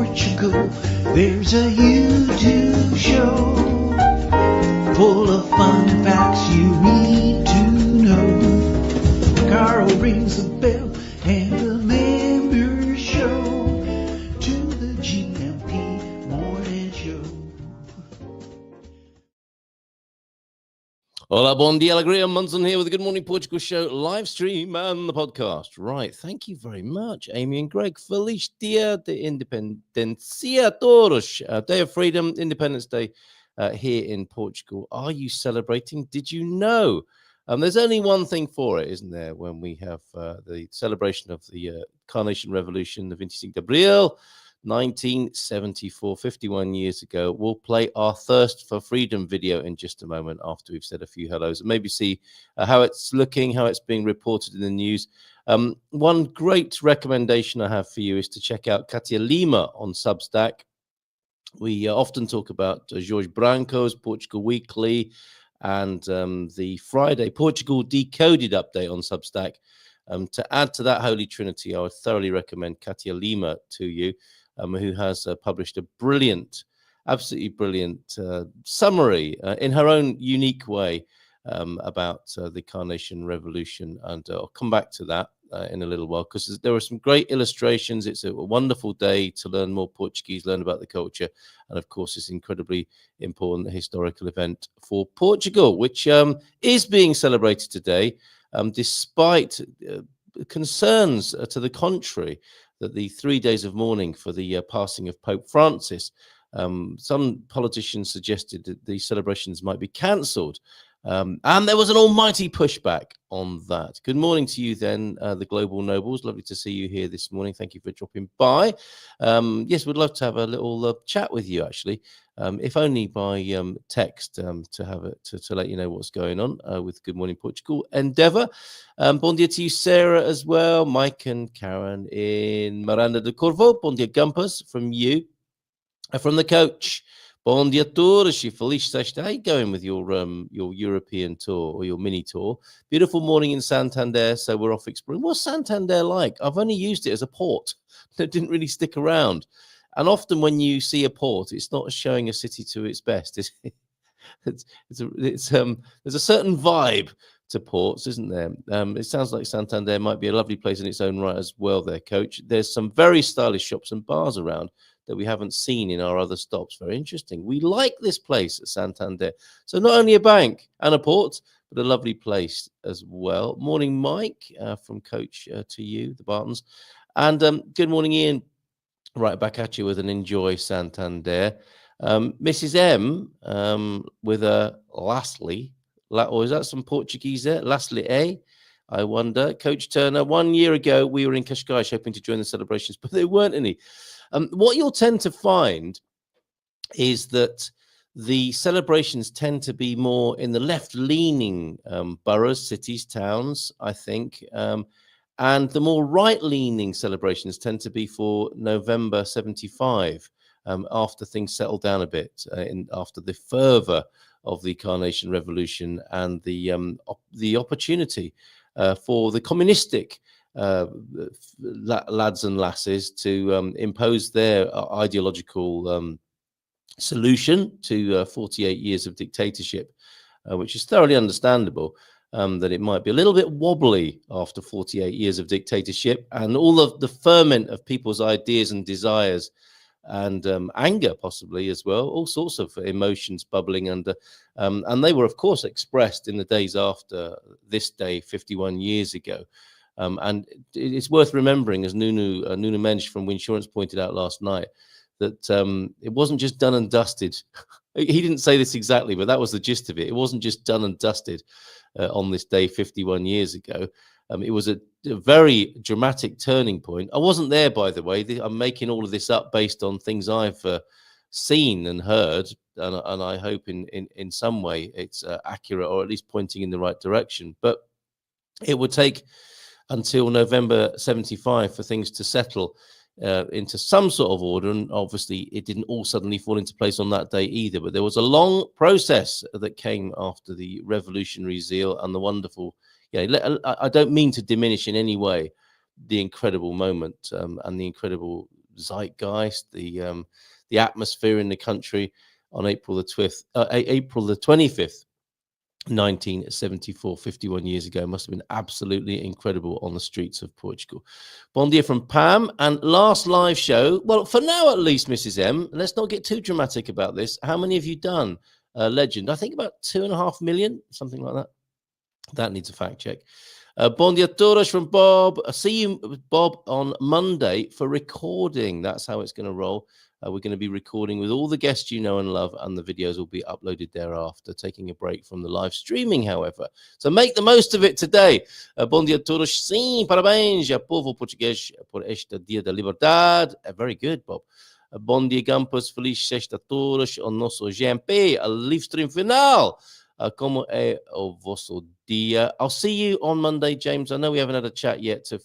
Portugal, there's a YouTube show full of fun facts you need to know. Carl rings the bell and the members show to the GMP Morning Show. Olá Bom Dia ALEGRIA, Munson here with the Good Morning Portugal show, live stream and the podcast. Right, thank you very much, Amy and Greg. Feliz Dia de Independencia a todos. Day of Freedom, Independence Day here in Portugal. Are you celebrating? Did you know? There's only one thing for it, isn't there, when we have the celebration of the Carnation Revolution, the 25 de Abril, 1974, 51 years ago. We'll play our Thirst for Freedom video in just a moment after we've said a few hellos and maybe see how it's looking, how it's being reported in the news. One great recommendation I have for you is to check out Katia Lima on Substack. We often talk about Jorge Branco's Portugal Weekly and the Friday Portugal Decoded update on Substack. To add to that Holy Trinity, I would thoroughly recommend Katia Lima to you, who has published a brilliant, absolutely brilliant summary in her own unique way about the Carnation Revolution. And I'll come back to that in a little while, because there are some great illustrations. It's a wonderful day to learn more Portuguese, learn about the culture. And of course, it's an incredibly important historical event for Portugal, which is being celebrated today, despite concerns to the contrary, that the 3 days of mourning for the passing of Pope Francis, some politicians suggested that the celebrations might be cancelled. And there was an almighty pushback on that. Good morning to you then, the Global Nobles. Lovely to see you here this morning. Thank you for dropping by. Yes, we'd love to have a little chat with you, actually, if only by text, to have it to let you know what's going on with Good Morning Portugal endeavour. Bon dia to you, Sarah, as well. Mike and Karen in Miranda de Corvo. Bon dia, Gumpers, from you. From the coach. Bon dia todos, feliz sexta. How are you going with your European tour or your mini tour? Beautiful morning in Santander, so we're off exploring. What's Santander like? I've only used it as a port. It didn't really stick around. And often when you see a port, it's not showing a city to its best. There's a certain vibe to ports, isn't there? It sounds like Santander might be a lovely place in its own right as well there, Coach. There's some very stylish shops and bars around that we haven't seen in our other stops. Very interesting. We like this place at Santander. So not only a bank and a port, but a lovely place as well. Morning, Mike, from Coach to you, the Bartons. And good morning, Ian. Right back at you with an Enjoy Santander. Mrs. M with a lastly, or is that some Portuguese there? Lastly, I wonder. Coach Turner, 1 year ago, we were in Cascais hoping to join the celebrations, but there weren't any. What you'll tend to find is that the celebrations tend to be more in the left-leaning boroughs, cities, towns, I think. And the more right-leaning celebrations tend to be for November 75, after things settle down a bit, after the fervour of the Carnation Revolution and the opportunity for the communistic lads and lasses to impose their ideological solution to 48 years of dictatorship, which is thoroughly understandable. That it might be a little bit wobbly after 48 years of dictatorship, and all of the ferment of people's ideas and desires and anger possibly as well, all sorts of emotions bubbling under. And they were, of course, expressed in the days after this day 51 years ago. And it's worth remembering, as Nuno Mendes from Winsurance pointed out last night, that it wasn't just done and dusted. He didn't say this exactly, but that was the gist of it. It wasn't just done and dusted on this day 51 years ago. It was a very dramatic turning point. I wasn't there, by the way. I'm making all of this up based on things I've seen and heard, and I hope in some way it's accurate, or at least pointing in the right direction. But it would take until November 75 for things to settle into some sort of order, and obviously it didn't all suddenly fall into place on that day either. But there was a long process that came after the revolutionary zeal and the wonderful. I don't mean to diminish in any way the incredible moment and the incredible zeitgeist, the atmosphere in the country on April the 25th. 1974, 51 years ago. Must have been absolutely incredible on the streets of Portugal. Bon dia from Pam. And last live show, well, for now at least, Mrs. M, let's not get too dramatic about this. How many have you done? Legend, I think about 2.5 million, something like that. That needs a fact check. Bon dia todos from Bob. See you, Bob, on Monday for recording. That's how it's going to roll. We're going to be recording with all the guests you know and love, and the videos will be uploaded thereafter, taking a break from the live streaming, however. So make the most of it today. Bom dia a todos. Sim, parabéns, povo português, por este dia da liberdade. Very good, Bob. Bom dia, Campos. Feliz sexta a todos. O nosso GMP, a live stream final. Como é o vosso dia? I'll see you on Monday, James. I know we haven't had a chat yet to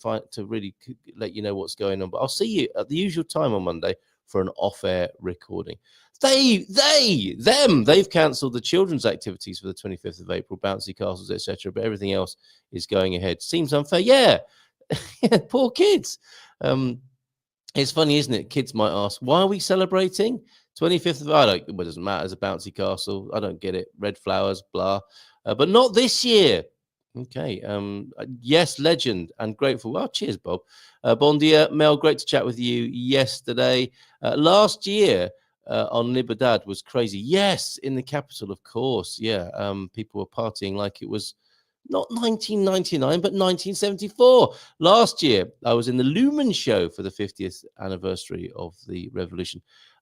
really let you know what's going on, but I'll see you at the usual time on Monday for an off-air recording. They've cancelled the children's activities for the 25th of April, bouncy castles, etc., but everything else is going ahead. Seems unfair. Yeah, poor kids. It's funny, isn't it? Kids might ask, why are we celebrating 25th of April? It doesn't matter. It's a bouncy castle. I don't get it. Red flowers, blah. But not this year. Okay. Yes, legend and grateful. Well, cheers, Bob. Bon dia, Mel. Great to chat with you yesterday. Last year on Liberdad was crazy. Yes, in the capital, of course. Yeah. People were partying like it was not 1999, but 1974. Last year, I was in the Lumen show for the 50th anniversary of the revolution.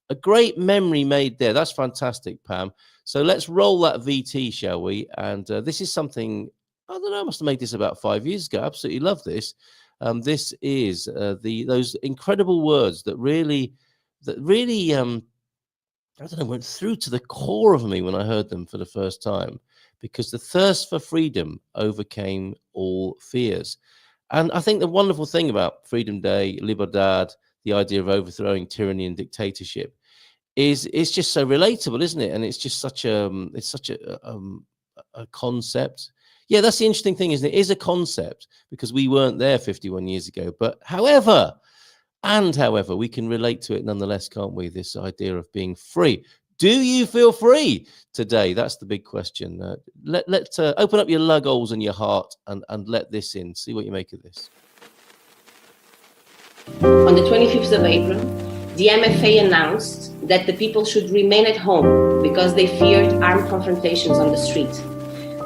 A great memory made there. That's fantastic, Pam. So let's roll that VT, shall we? And this is something, I don't know, I must have made this about 5 years ago. Absolutely love this. This is those incredible words that really, I don't know, went through to the core of me when I heard them for the first time, because the thirst for freedom overcame all fears. And I think the wonderful thing about Freedom Day, Liberdad, the idea of overthrowing tyranny and dictatorship, is it's just so relatable, isn't it? And it's just such a concept. Yeah, that's the interesting thing, isn't it? It is a concept because we weren't there 51 years ago. But however, we can relate to it nonetheless, can't we? This idea of being free. Do you feel free today? That's the big question. Let's open up your lug holes and your heart and let this in. See what you make of this. On the 25th of April, the MFA announced that the people should remain at home because they feared armed confrontations on the street.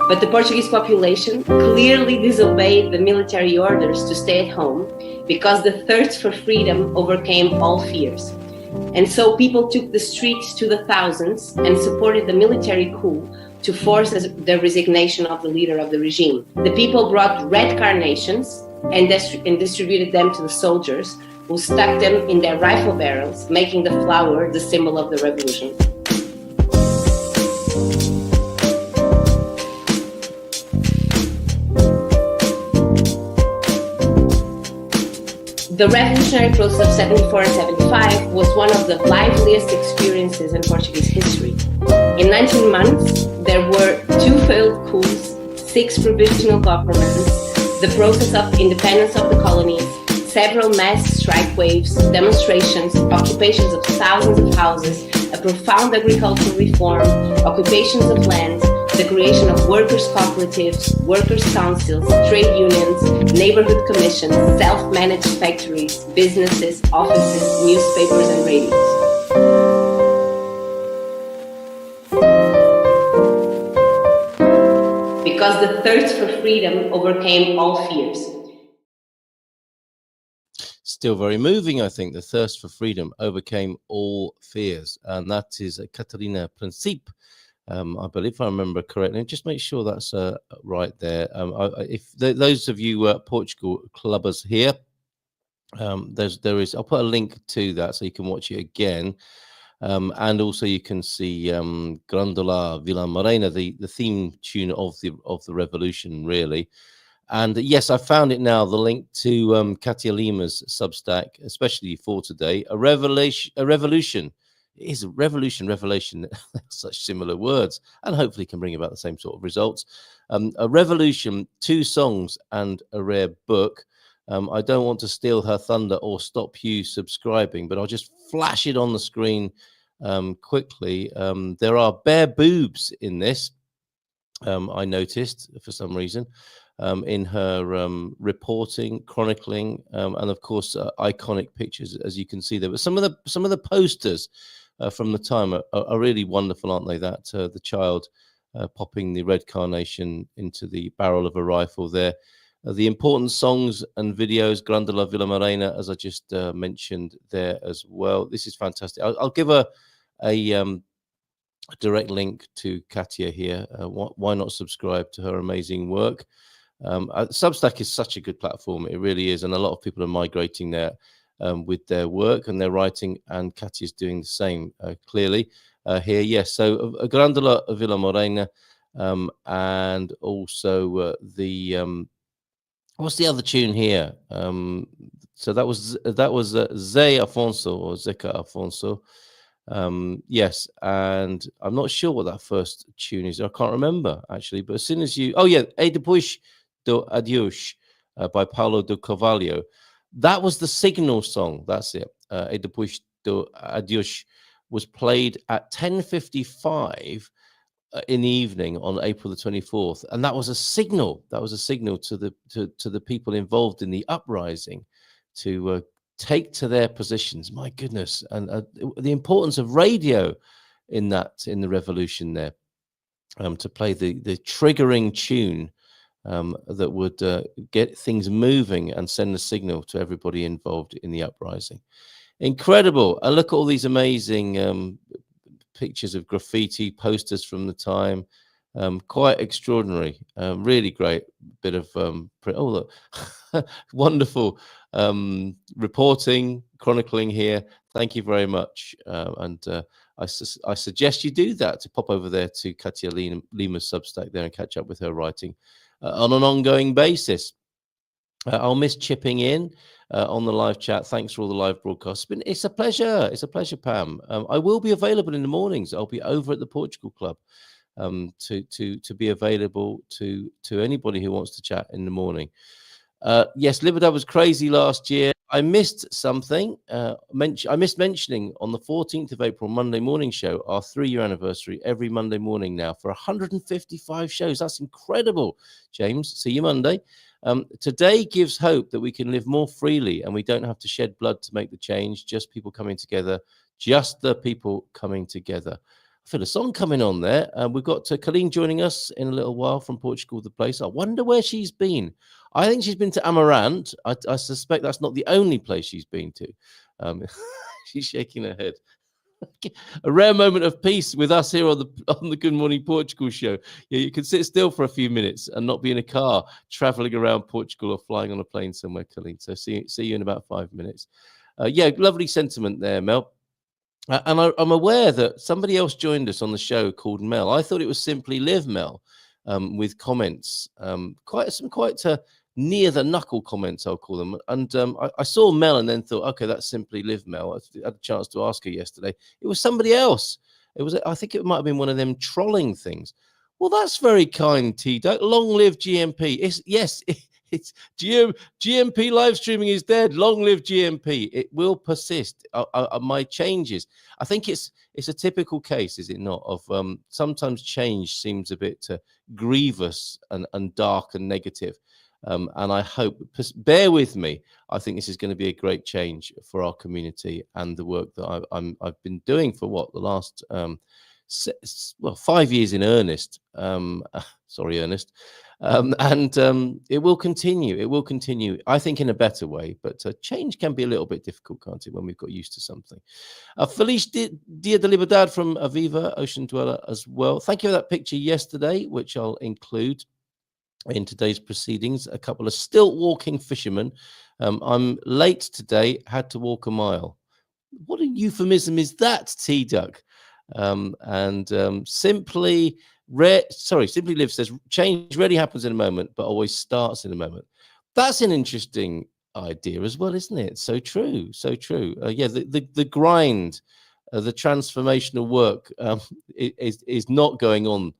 But the Portuguese population clearly disobeyed the military orders to stay at home because the thirst for freedom overcame all fears. And so people took the streets to the thousands and supported the military coup to force the resignation of the leader of the regime. The people brought red carnations and distributed them to the soldiers, who stuck them in their rifle barrels, making the flower the symbol of the revolution. The revolutionary process of 74 and 75 was one of the liveliest experiences in Portuguese history. In 19 months, there were 2 failed coups, 6 provisional governments, the process of independence of the colonies, several mass strike waves, demonstrations, occupations of thousands of houses, a profound agricultural reform, occupations of land, the creation of workers' cooperatives, workers' councils, trade unions, neighborhood commissions, self-managed factories, businesses, offices, newspapers, and radios. Because the thirst for freedom overcame all fears. Still very moving, I think. The thirst for freedom overcame all fears. And that is Catarina Principe, I believe, if I remember correctly. Just make sure that's right there. Those of you Portugal clubbers here, there is, I'll put a link to that so you can watch it again. And also you can see Grandola Vila Morena, the theme tune of the revolution, really. And yes, I found it now, the link to Katia Lima's Substack, especially for today. A revolution. It is a revelation, such similar words, and hopefully can bring about the same sort of results. A revolution, 2 songs, and a rare book. I don't want to steal her thunder or stop you subscribing, but I'll just flash it on the screen quickly. There are bare boobs in this. I noticed for some reason in her reporting, chronicling, and of course iconic pictures, as you can see there. But some of the posters from the time are really wonderful, aren't they? That the child popping the red carnation into the barrel of a rifle there. The important songs and videos, Grande la Villa Morena, as I just mentioned there as well. This is fantastic. I'll give a direct link to Katia here. Why not subscribe to her amazing work? Substack is such a good platform. It really is. And a lot of people are migrating there with their work and their writing. And Katia's doing the same, clearly, here. Yes, so Grande la Villa Morena, and also the... what's the other tune here? So that was Zé Afonso or Zeca Afonso. Yes, and I'm not sure what that first tune is. I can't remember actually. But as soon as you, E Depois do Adeus by Paulo do Carvalho. That was the signal song. That's it. E Depois do Adeus was played at 10:55. In the evening on April the 24th, and that was a signal. That was a signal to the people involved in the uprising to take to their positions. My goodness, and the importance of radio in the revolution there, to play the triggering tune that would get things moving and send a signal to everybody involved in the uprising. Incredible! And look at all these amazing pictures of graffiti, posters from the time. Quite extraordinary. Really great bit of look. Wonderful reporting, chronicling here. Thank you very much. And I suggest you do that, to pop over there to Katia Lima's Substack there and catch up with her writing on an ongoing basis. I'll miss chipping in on the live chat. Thanks for all the live broadcasts. It's a pleasure. It's a pleasure, Pam. I will be available in the mornings. I'll be over at the Portugal Club to be available to anybody who wants to chat in the morning. Yes, Liberdad was crazy last year. I missed something. I missed mentioning on the 14th of April, Monday morning show, our 3-year anniversary, every Monday morning now for 155 shows. That's incredible, James. See you Monday. Today gives hope that we can live more freely and we don't have to shed blood to make the change. Just people coming together, just the people coming together. I feel a song coming on there. We've got Colleen joining us in a little while from Portugal, the place. I wonder where she's been. I think she's been to Amarante. I suspect that's not the only place she's been to. She's shaking her head. A rare moment of peace with us here on the Good Morning Portugal show. Yeah, you can sit still for a few minutes and not be in a car traveling around Portugal or flying on a plane somewhere, Colleen. So see you in about 5 minutes. Yeah, lovely sentiment there, Mel. And I'm aware that somebody else joined us on the show called Mel. I thought it was simply Live Mel, with comments, quite near the knuckle comments, I'll call them. And I saw Mel and then thought, okay, that's simply Live Mel. I had a chance to ask her yesterday. It was somebody else. I think it might have been one of them trolling things. Well, that's very kind, T-Duck. Long live GMP. It's GMP live streaming is dead. Long live GMP. It will persist. My changes. I think it's a typical case, is it not, of sometimes change seems a bit grievous and dark and negative. And I hope, bear with me, I think this is going to be a great change for our community and the work that I've been doing for the last 5 years in earnest. Sorry, Ernest. And it will continue. It will continue, I think, in a better way. But change can be a little bit difficult, can't it, when we've got used to something. Feliz Dia de Liberdade from Aviva, Ocean Dweller, as well. Thank you for that picture yesterday, which I'll include in today's proceedings. A couple of stilt walking fishermen. I'm late today, had to walk a mile. What a euphemism is that, T-Duck? Simply Live says, change rarely happens in a moment, but always starts in a moment. That's an interesting idea as well, isn't it? So true, so true. Yeah, the grind, the transformational work is not going on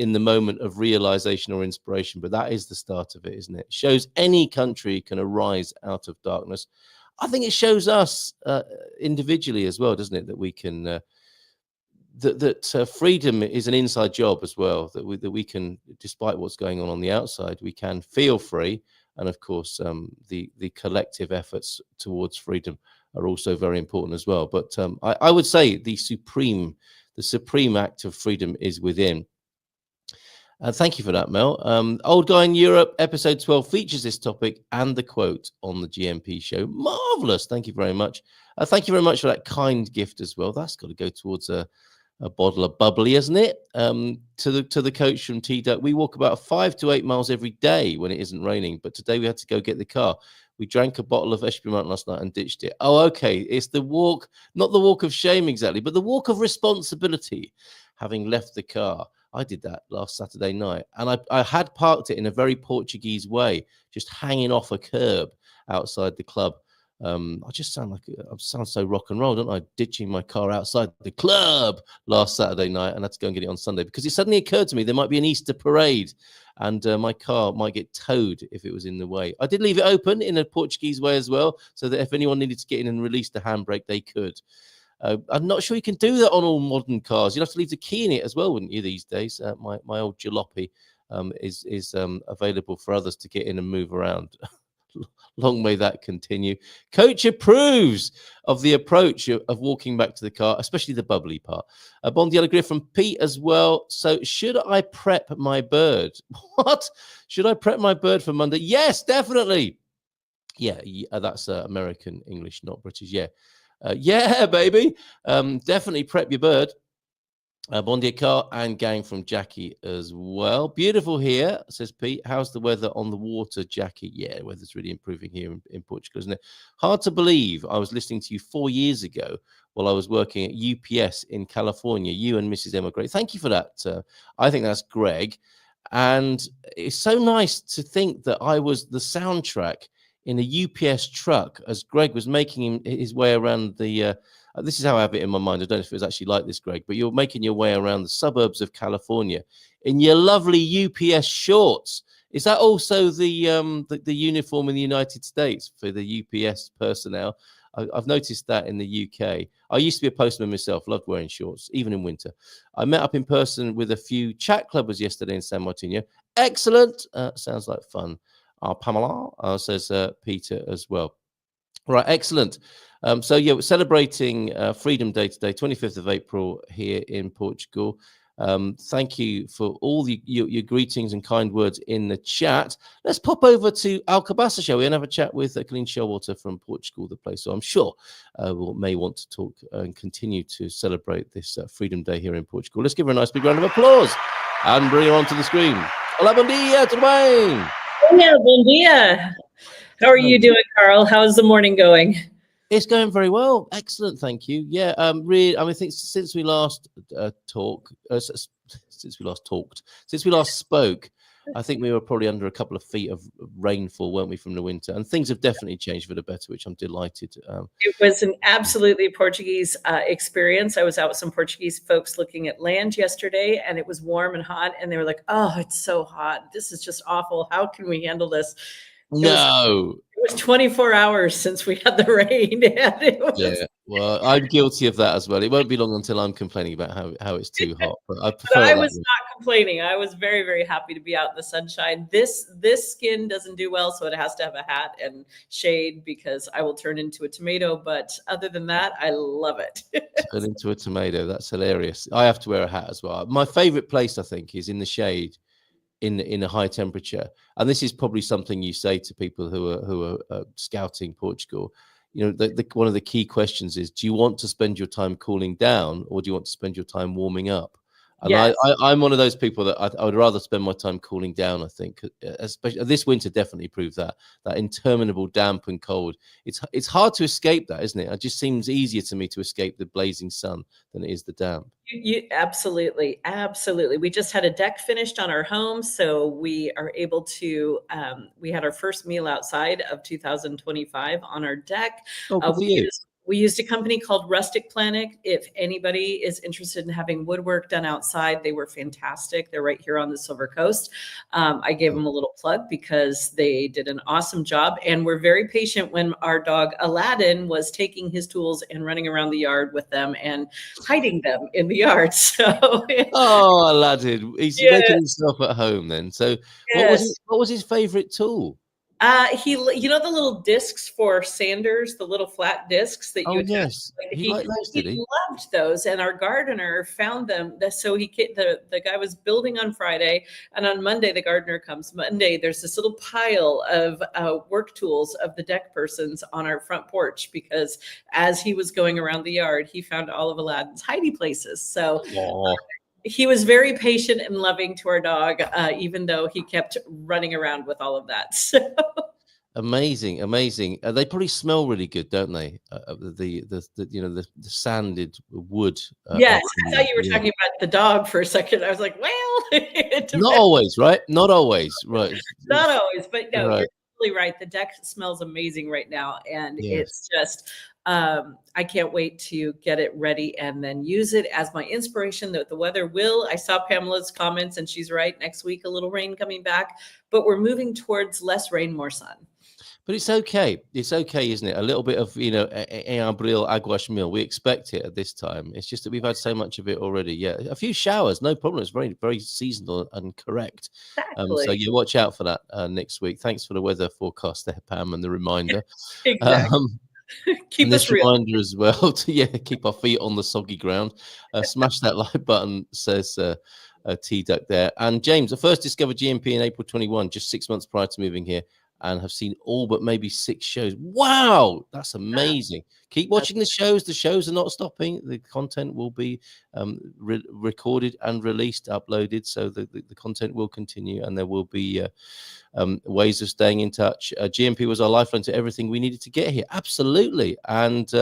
in the moment of realization or inspiration, but that is the start of it, isn't it? It shows any country can arise out of darkness. I think it shows us individually as well, doesn't it, that we can freedom is an inside job as well, that we can, despite what's going on the outside, we can feel free. And of course, the collective efforts towards freedom are also very important as well. But I would say the supreme act of freedom is within. Thank you for that, Mel. Old Guy in Europe, episode 12 features this topic and the quote on the GMP show. Marvelous. Thank you very much. Thank you very much for that kind gift as well. That's got to go towards a bottle of bubbly, isn't it? To the coach from T-Duck. We walk about 5 to 8 miles every day when it isn't raining, but today we had to go get the car. We drank a bottle of Espumant last night and ditched it. Oh, okay. It's the walk, not the walk of shame exactly, but the walk of responsibility, having left the car. I did that last Saturday night, and I had parked it in a very Portuguese way, just hanging off a curb outside the club. I just sound so rock and roll, don't I? Ditching my car outside the club last Saturday night, and I had to go and get it on Sunday because it suddenly occurred to me there might be an Easter parade, and my car might get towed if it was in the way. I did leave it open in a Portuguese way as well, so that if anyone needed to get in and release the handbrake, they could. I'm not sure you can do that on all modern cars. You'd have to leave the key in it as well, wouldn't you, these days? My old jalopy is available for others to get in and move around. Long may that continue. Coach approves of the approach of walking back to the car, especially the bubbly part. Bon Dia ALEGRIA from Pete as well. So should I prep my bird? What? Should I prep my bird for Monday? Yes, definitely. Yeah, that's American English, not British. Yeah. Yeah, baby. Definitely prep your bird. Bon Dia Car and gang from Jackie as well. Beautiful here, says Pete. How's the weather on the water, Jackie? Yeah, the weather's really improving here in Portugal, isn't it? Hard to believe I was listening to you 4 years ago while I was working at UPS in California. You and Mrs. Emma Gray. Thank you for that. I think that's Greg. And it's so nice to think that I was the soundtrack in a UPS truck as Greg was making his way around the... this is how I have it in my mind. I don't know if it was actually like this, Greg, but you're making your way around the suburbs of California in your lovely UPS shorts. Is that also the uniform in the United States for the UPS personnel? I've noticed that in the UK. I used to be a postman myself, loved wearing shorts, even in winter. I met up in person with a few chat clubbers yesterday in San Martino. Excellent. Sounds like fun. Pamela, says Peter as well. Right, excellent. So yeah, we're celebrating Freedom Day today, 25th of April here in Portugal. Thank you for all your greetings and kind words in the chat. Let's pop over to Alcobaça, shall we, and have a chat with Colleen Shellwater from Portugal, the place. So I'm sure we may want to talk and continue to celebrate this Freedom Day here in Portugal. Let's give her a nice big round of applause and bring her onto the screen. Olá Bom Dia, tudo bem? Yeah, Bom Dia. How are you doing, Carl? How's the morning going? It's going very well. Excellent, thank you. Yeah, really. I mean, I think since we last spoke, I think we were probably under a couple of feet of rainfall, weren't we, from the winter? And things have definitely changed for the better, which I'm delighted. It was an absolutely Portuguese experience. I was out with some Portuguese folks looking at land yesterday, and it was warm and hot, and they were like, "Oh, it's so hot. This is just awful. How can we handle this?" It was 24 hours since we had the rain. Yeah, well, I'm guilty of that as well. It won't be long until I'm complaining about how it's too hot. But I was not complaining. I was very, very happy to be out in the sunshine. This skin doesn't do well, so it has to have a hat and shade because I will turn into a tomato. But other than that, I love it. Turn into a tomato. That's hilarious. I have to wear a hat as well. My favorite place, I think, is in the shade. In a high temperature, and this is probably something you say to people who are scouting Portugal. You know, one of the key questions is: do you want to spend your time cooling down, or do you want to spend your time warming up? And yes. I'm one of those people that I would rather spend my time cooling down. I think, especially this winter, definitely proved that interminable damp and cold. It's hard to escape that, isn't it? It just seems easier to me to escape the blazing sun than it is the damp. You absolutely. We just had a deck finished on our home, so we are able to. We had our first meal outside of 2025 on our deck. We used a company called Rustic Planet. If anybody is interested in having woodwork done outside, they were fantastic. They're right here on the Silver Coast. I gave them a little plug because they did an awesome job and were very patient when our dog Aladdin was taking his tools and running around the yard with them and hiding them in the yard. So Oh, Aladdin, he's Yeah. making himself at home then. So Yes. what was his favorite tool? You know, the little discs for sanders, the little flat discs that you Oh, attach. yes. He liked those, did he? Loved those, and our gardener found them. So the guy was building on Friday, and on Monday the gardener comes. Monday there's this little pile of work tools of the deck persons on our front porch because as he was going around the yard, he found all of Aladdin's hidey places. So. Aw. He was very patient and loving to our dog, even though he kept running around with all of that. So. Amazing, amazing. They probably smell really good, don't they? The sanded wood. Yes, I thought you were talking about the dog for a second. I was like, well, it depends. Not always, right? Not always, right? Not always, but no, Right. you're totally right. The deck smells amazing right now, and Yes. it's just I can't wait to get it ready and then use it as my inspiration. That the weather will. I saw Pamela's comments, and she's right. Next week, a little rain coming back, but we're moving towards less rain, more sun. But it's okay. It's okay, isn't it? A little bit of, en abril, aguas mil. We expect it at this time. It's just that we've had so much of it already. Yeah, a few showers, no problem. It's very, very seasonal and correct. Exactly. So you watch out for that next week. Thanks for the weather forecast there, Pam, and the reminder. Exactly. Keep and us this real. reminder as well to keep our feet on the soggy ground. Smash that like button, says T-Duck there. And James, I first discovered GMP in April 21, just 6 months prior to moving here, and have seen all but maybe 6 shows. Wow, that's amazing. Keep watching the shows. The shows are not stopping. The content will be recorded and released, uploaded. So the content will continue, and there will be ways of staying in touch. GMP was our lifeline to everything we needed to get here. Absolutely. And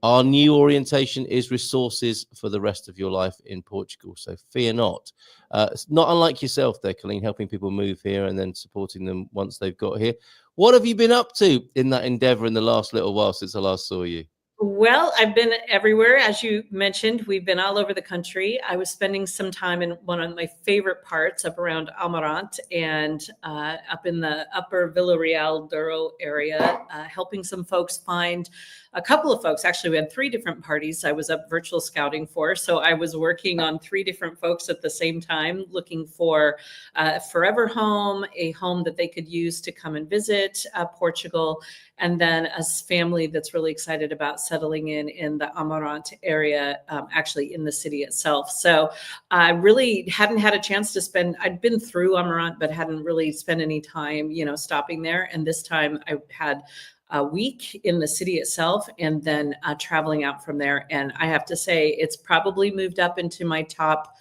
our new orientation is resources for the rest of your life in Portugal. So fear not. It's not unlike yourself there, Colleen, helping people move here and then supporting them once they've got here. What have you been up to in that endeavor in the last little while since I last saw you? Well, I've been everywhere. As you mentioned, we've been all over the country. I was spending some time in one of my favorite parts up around Amarante and up in the upper Villarreal Douro area, helping some folks find a couple of folks. Actually, we had 3 different parties I was up virtual scouting for. So I was working on 3 different folks at the same time, looking for a forever home, a home that they could use to come and visit Portugal, and then a family that's really excited about settling in the Amarante area, actually in the city itself. So I really hadn't had a chance to spend, I'd been through Amarante, but hadn't really spent any time, stopping there. And this time I had a week in the city itself and then traveling out from there. And I have to say, it's probably moved up into my top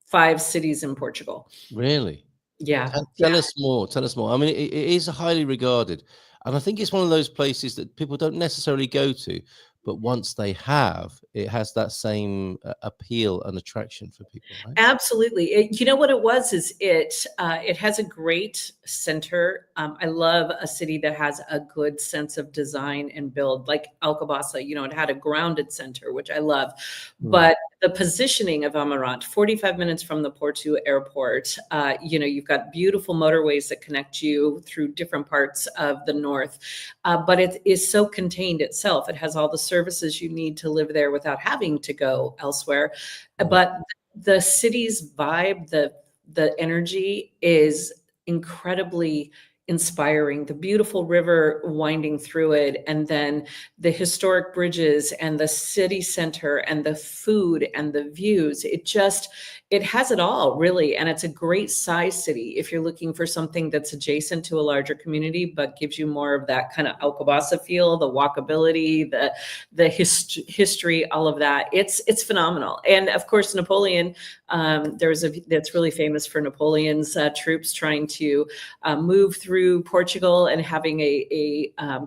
5 cities in Portugal. Really? Yeah. Tell us more. Tell us more. I mean, it is highly regarded. And I think it's one of those places that people don't necessarily go to, but once they have, it has that same appeal and attraction for people, right? Absolutely. You know what it was is it has a great center. I love a city that has a good sense of design and build, like Alcobaça. It had a grounded center, which I love. But the positioning of Amarante, 45 minutes from the Porto airport, you've got beautiful motorways that connect you through different parts of the north. But it is so contained itself. It has all the services you need to live there without having to go elsewhere. But the city's vibe, the energy is incredibly inspiring. The beautiful river winding through it, and then the historic bridges and the city center and the food and the views. It has it all, really. And it's a great size city if you're looking for something that's adjacent to a larger community, but gives you more of that kind of Alcobaça feel, the walkability, the history, all of that. It's phenomenal. And of course, Napoleon, that's really famous for Napoleon's troops trying to move through Portugal and having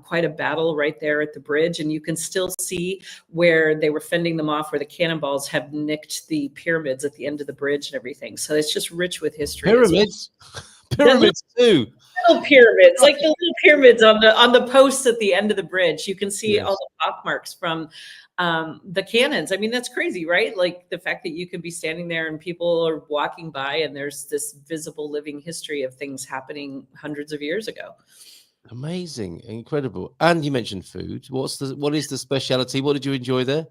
quite a battle right there at the bridge. And you can still see where they were fending them off, where the cannonballs have nicked the pyramids at the end of the bridge and everything. So it's just rich with history. Pyramids. Pyramids too. Little pyramids, like the little pyramids on the posts at the end of the bridge. You can see all the pockmarks from the cannons. I mean, that's crazy, right? Like the fact that you could be standing there and people are walking by and there's this visible living history of things happening hundreds of years ago. Amazing, incredible. And you mentioned food. What is the speciality? What did you enjoy there?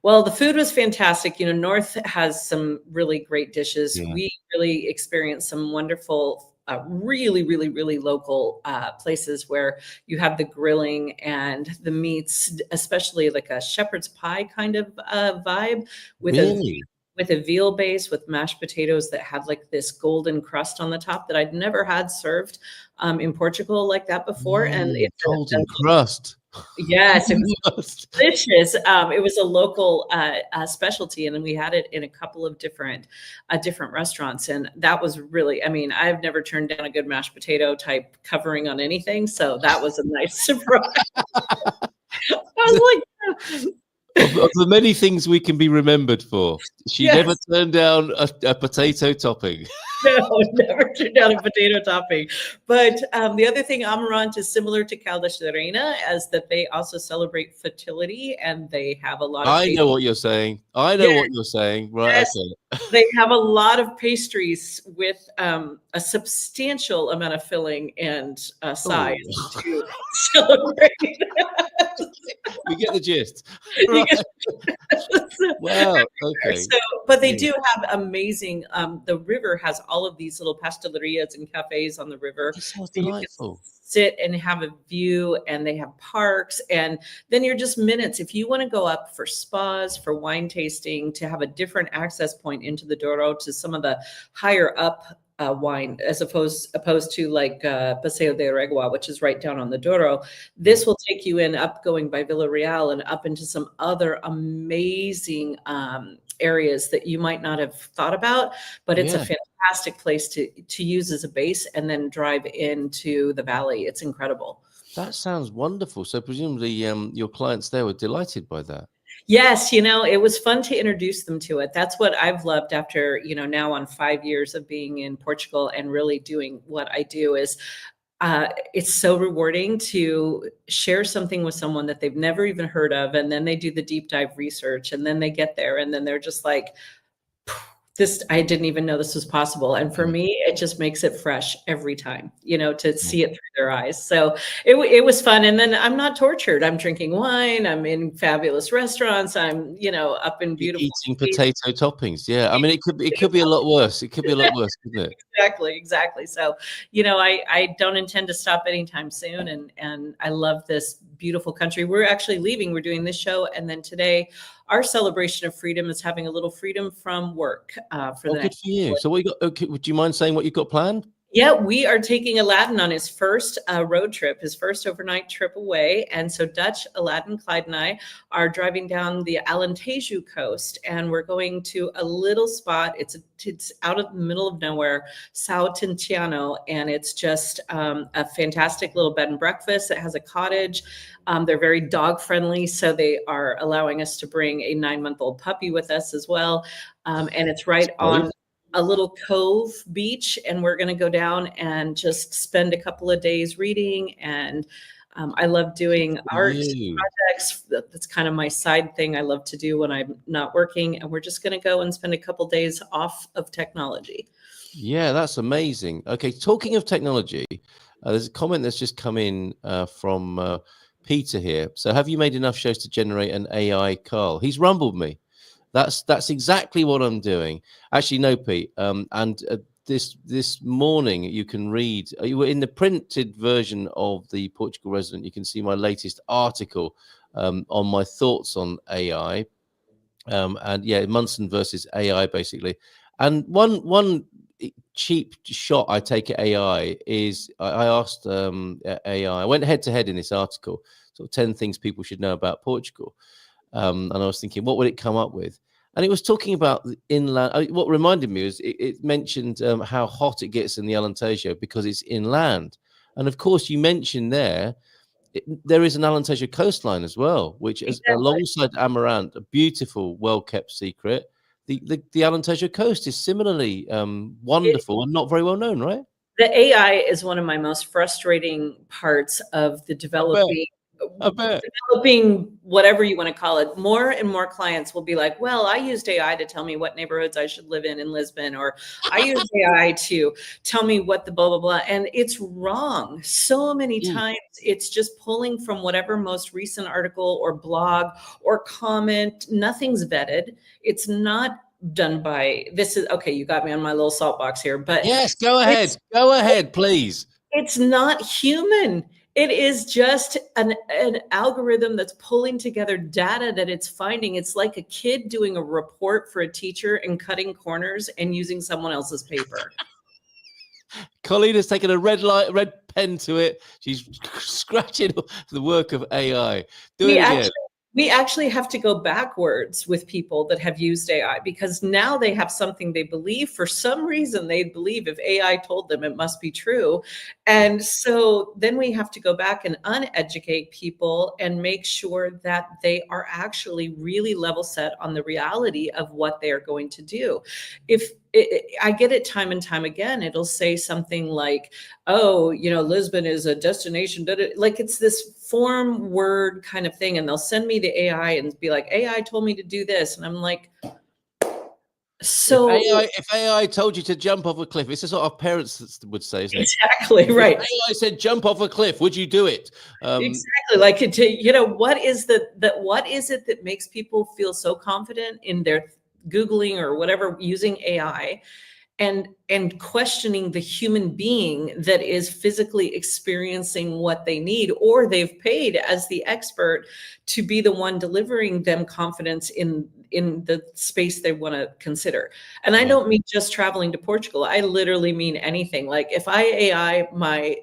Well, the food was fantastic. You know, North has some really great dishes. Yeah. We really experienced some wonderful, really, really, really local places where you have the grilling and the meats, especially like a shepherd's pie kind of vibe with a veal base with mashed potatoes that had like this golden crust on the top that I'd never had served in Portugal like that before. And it's golden crust. Yes, it was delicious. It was a local specialty, and then we had it in a couple of different restaurants, and that was really. I mean, I've never turned down a good mashed potato type covering on anything, so that was a nice surprise. I was like. Of the many things we can be remembered for, she never turned down a potato topping. No, never turned down a potato topping. But the other thing, Amarante is similar to Caldas de Reina, as that they also celebrate fertility, and they have a lot of. I know what you're saying. I know what you're saying. Right. Yes, okay. They have a lot of pastries with a substantial amount of filling and size to celebrate. We get the gist. Right. Wow. Okay. So, but they do have amazing. The river has all of these little pastelerias and cafes on the river. So you can sit and have a view, and they have parks, and then you're just minutes. If you want to go up for spas, for wine tasting, to have a different access point into the Douro to some of the higher up wine, as opposed to like Paseo de Regua, which is right down on the Douro. This will take you in up going by Villarreal and up into some other amazing areas that you might not have thought about, but it's a fantastic place to use as a base and then drive into the valley. It's incredible. That sounds wonderful. So presumably your clients there were delighted by that. Yes, you know, it was fun to introduce them to it. That's what I've loved after, you know, now on 5 years of being in Portugal and really doing what I do is it's so rewarding to share something with someone that they've never even heard of. And then they do the deep dive research, and then they get there, and then they're just like, this, I didn't even know this was possible. And for me, it just makes it fresh every time, you know, to see it through their eyes. So it was fun. And then I'm not tortured. I'm drinking wine. I'm in fabulous restaurants. I'm, you know, up in beautiful eating potato toppings. Yeah. I mean, it could be a lot worse. It could be a lot worse, couldn't it? Exactly. So, you know, I don't intend to stop anytime soon. And I love this beautiful country. We're actually leaving. We're doing this show. And then today, our celebration of freedom is having a little freedom from work for the next. Good for you. So what you got? Okay, would you mind saying what you've got planned? Yeah, we are taking Aladdin on his first road trip, his first overnight trip away. And so Dutch, Aladdin, Clyde, and I are driving down the Alentejo coast, and we're going to a little spot. It's out of the middle of nowhere, Sao Tintiano, and it's just a fantastic little bed and breakfast. It has a cottage. They're very dog friendly, so they are allowing us to bring a 9-month-old puppy with us as well. And it's right on a little cove beach, and we're going to go down and just spend a couple of days reading. And I love doing art projects. That's kind of my side thing I love to do when I'm not working. And we're just going to go and spend a couple of days off of technology. Yeah, that's amazing. Okay, talking of technology, there's a comment that's just come in from Peter here. So have you made enough shows to generate an AI Carl? He's rumbled me. That's exactly what I'm doing. Actually, no, Pete. And this morning you can read. You were in the printed version of the Portugal Resident. You can see my latest article on my thoughts on AI. And yeah, Munson versus AI basically. And one cheap shot I take at AI is I asked AI. I went head to head in this article. Sort of 10 things people should know about Portugal. And I was thinking, what would it come up with? And it was talking about the inland. What reminded me was it mentioned how hot it gets in the Alentejo because it's inland. And of course, you mentioned there is an Alentejo coastline as well, which is alongside Amarante, a beautiful, well-kept secret. The Alentejo coast is similarly wonderful and not very well known, right? The AI is one of my most frustrating parts of the I bet. developing whatever you want to call it. More and more clients will be like, well, I used AI to tell me what neighborhoods I should live in Lisbon, or I used AI to tell me what the blah, blah, blah. And it's wrong. So many times it's just pulling from whatever most recent article or blog or comment. Nothing's vetted. It's not done by, this is, okay, you got me on my little soapbox here, but Yes, go ahead, please. it's not human. It is just an algorithm that's pulling together data that it's finding. It's like a kid doing a report for a teacher and cutting corners and using someone else's paper. Colleen has taken a red pen to it. She's scratching the work of AI. Do it again. We actually have to go backwards with people that have used AI, because now they have something they believe. For some reason, they believe if AI told them, it must be true. And so then we have to go back and uneducate people and make sure that they are actually really level set on the reality of what they are going to do. I get it time and time again, it'll say something like, oh, Lisbon is a destination, like it's this form word kind of thing. And they'll send me the AI and be like, AI told me to do this. And I'm like, so if AI told you to jump off a cliff, it's what our parents would say, isn't it? Exactly right. If AI said jump off a cliff, would you do it? Exactly. Like, what is what is it that makes people feel so confident in their Googling or whatever using AI, and questioning the human being that is physically experiencing what they need, or they've paid as the expert to be the one delivering them confidence in the space they want to consider. And I don't mean just traveling to Portugal. I literally mean anything. Like if I AI my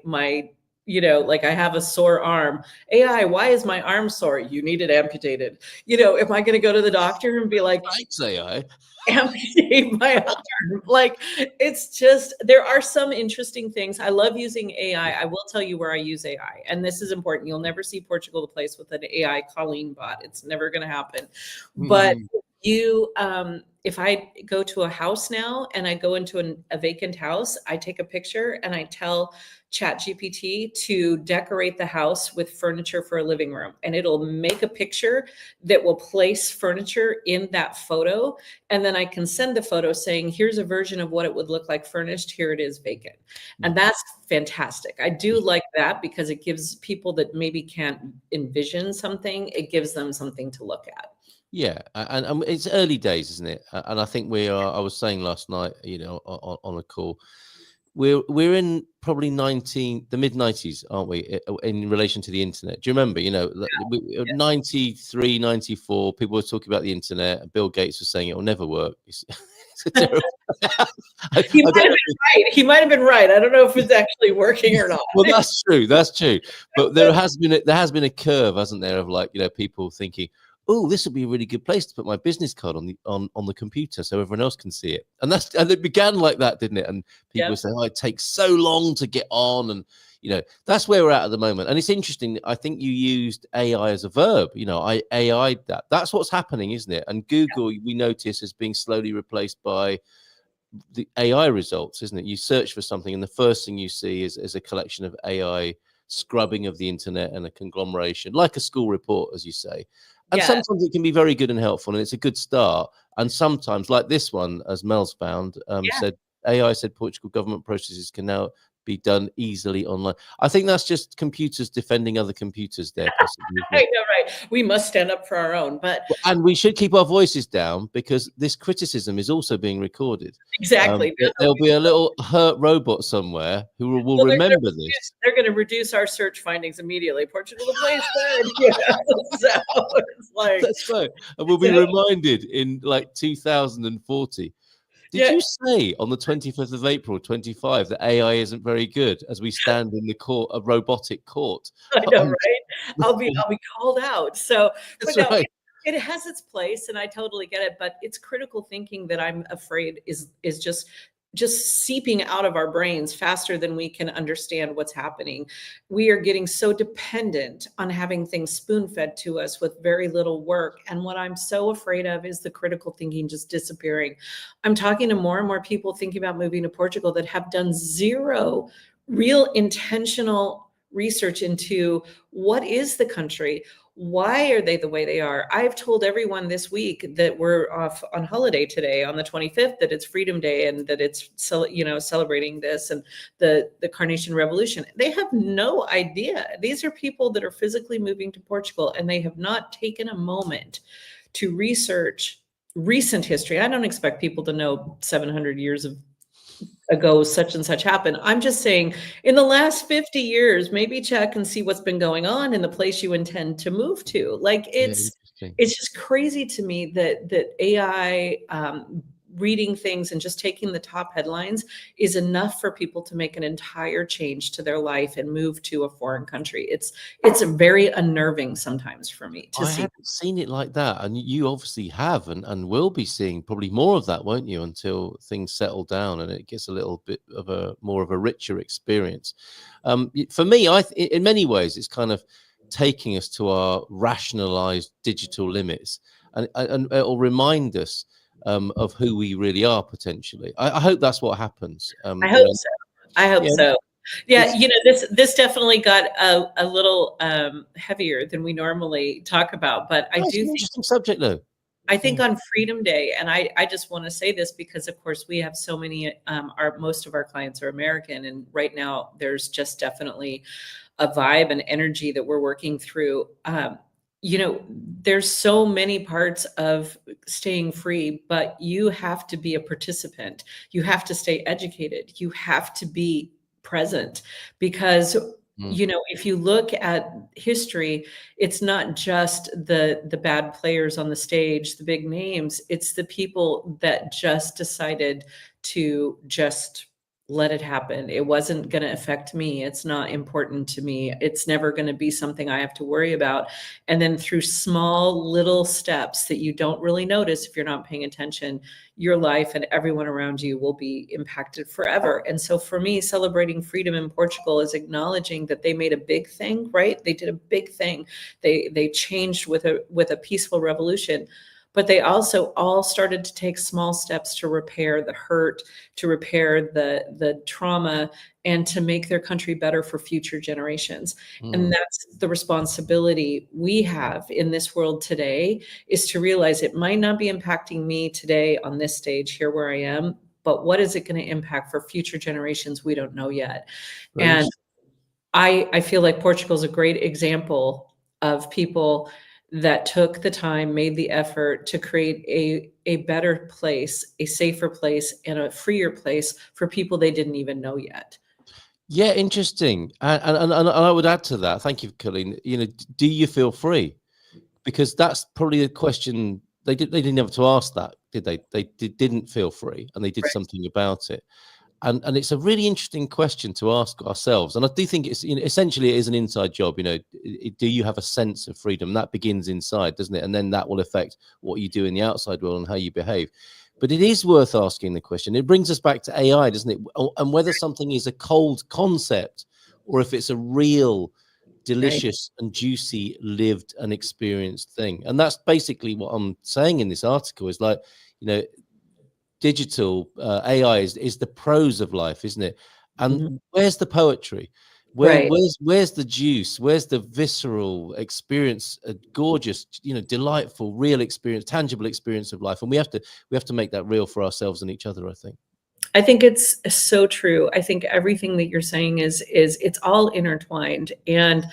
like I have a sore arm, AI, why is my arm sore? You need it amputated. Am I going to go to the doctor and be like, thanks, AI, amputate my arm? Like, it's just, there are some interesting things. I love using AI. I will tell you where I use AI. And this is important. You'll never see Portugal the place with an AI Colleen bot. It's never going to happen. But if I go to a house now and I go into a vacant house, I take a picture and I tell ChatGPT to decorate the house with furniture for a living room. And it'll make a picture that will place furniture in that photo. And then I can send the photo saying, here's a version of what it would look like furnished. Here it is vacant. And that's fantastic. I do like that because it gives people that maybe can't envision something, it gives them something to look at. Yeah, and it's early days, isn't it? And I think we are. I was saying last night, on a call, we're in probably the mid 90s, aren't we? In relation to the internet. Do you remember? 93, 94, people were talking about the internet. Bill Gates was saying it will never work. It's a terrible. He might have been right. He might have been right. I don't know if it's actually working or not. Well, that's true. That's true. But there has been a curve, hasn't there, of like people thinking, oh, this would be a really good place to put my business card on the computer so everyone else can see it. And it began like that, didn't it? And people were saying, oh, it takes so long to get on. And, that's where we're at the moment. And it's interesting. I think you used AI as a verb. I AI'd that. That's what's happening, isn't it? And Google, we notice, is being slowly replaced by the AI results, isn't it? You search for something and the first thing you see is a collection of AI scrubbing of the internet and a conglomeration, like a school report, as you say. And sometimes it can be very good and helpful, and it's a good start. And sometimes, like this one, as Mel's found, said AI said Portugal government processes can now be done easily online. I think that's just computers defending other computers there. Possibly, I know, right? We must stand up for our own, and we should keep our voices down because this criticism is also being recorded. Exactly. There'll be a little hurt robot somewhere who will remember this. They're going to reduce our search findings immediately. Portugal, the place good. So it's like, that's right. And we'll be reminded in like 2040. Did you say on the 25th of April, 25, that AI isn't very good as we stand in a robotic court? I know, right? I'll be called out. So, that's right. It has its place, and I totally get it. But it's critical thinking that I'm afraid is just just seeping out of our brains faster than we can understand what's happening. We are getting so dependent on having things spoon-fed to us with very little work. And what I'm so afraid of is the critical thinking just disappearing. I'm talking to more and more people thinking about moving to Portugal that have done zero real intentional research into what is the country. Why are they the way they are? I've told everyone this week that we're off on holiday today on the 25th, that it's Freedom Day and that it's, celebrating this and the Carnation Revolution. They have no idea. These are people that are physically moving to Portugal, and they have not taken a moment to research recent history. I don't expect people to know 700 years ago such and such happened. I'm just saying, in the last 50 years, maybe check and see what's been going on in the place you intend to move to. Like, it's just crazy to me that AI reading things and just taking the top headlines is enough for people to make an entire change to their life and move to a foreign country. It's very unnerving sometimes for me to see. I haven't seen it like that, and you obviously have, and will be seeing probably more of that, won't you, until things settle down and it gets a little bit of a more of a richer experience. For me, in many ways, it's kind of taking us to our rationalized digital limits, and it'll remind us of who we really are potentially. I hope that's what happens. I hope so. I hope so. Yeah, this definitely got a little heavier than we normally talk about, but I do think interesting subject though. I think on Freedom Day, and I just want to say this because, of course, we have so many, most of our clients are American, and right now there's just definitely a vibe and energy that we're working through. There's so many parts of staying free, but you have to be a participant. You have to stay educated. You have to be present, because if you look at history, it's not just the bad players on the stage, the big names. It's the people that just decided to just let it happen. It wasn't going to affect me. It's not important to me. It's never going to be something I have to worry about. And then through small little steps that you don't really notice if you're not paying attention, your life and everyone around you will be impacted forever. And so for me, celebrating freedom in Portugal is acknowledging that they made a big thing, right? They did a big thing. They changed with a peaceful revolution. But they also all started to take small steps to repair the hurt, to repair the trauma, and to make their country better for future generations. And that's the responsibility we have in this world today, is to realize it might not be impacting me today on this stage here where I am, but what is it going to impact for future generations? We don't know yet. Right. And I feel like Portugal is a great example of people that took the time, made the effort to create a better place, a safer place, and a freer place for people they didn't even know yet. Yeah, interesting. And I would add to that. Thank you, Colleen. Do you feel free? Because that's probably the question. They didn't have to ask that, did they? They didn't feel free, and they did something about it. And it's a really interesting question to ask ourselves. And I do think it's essentially it is an inside job. Do you have a sense of freedom? That begins inside, doesn't it? And then that will affect what you do in the outside world and how you behave. But it is worth asking the question. It brings us back to AI, doesn't it? And whether something is a cold concept or if it's a real, delicious and juicy, lived and experienced thing. And that's basically what I'm saying in this article is like, digital AI is the prose of life, isn't it? And where's the poetry? Where's the juice? Where's the visceral experience? A gorgeous, delightful, real experience, tangible experience of life. And we have to make that real for ourselves and each other, I think. I think it's so true. I think everything that you're saying is it's all intertwined, and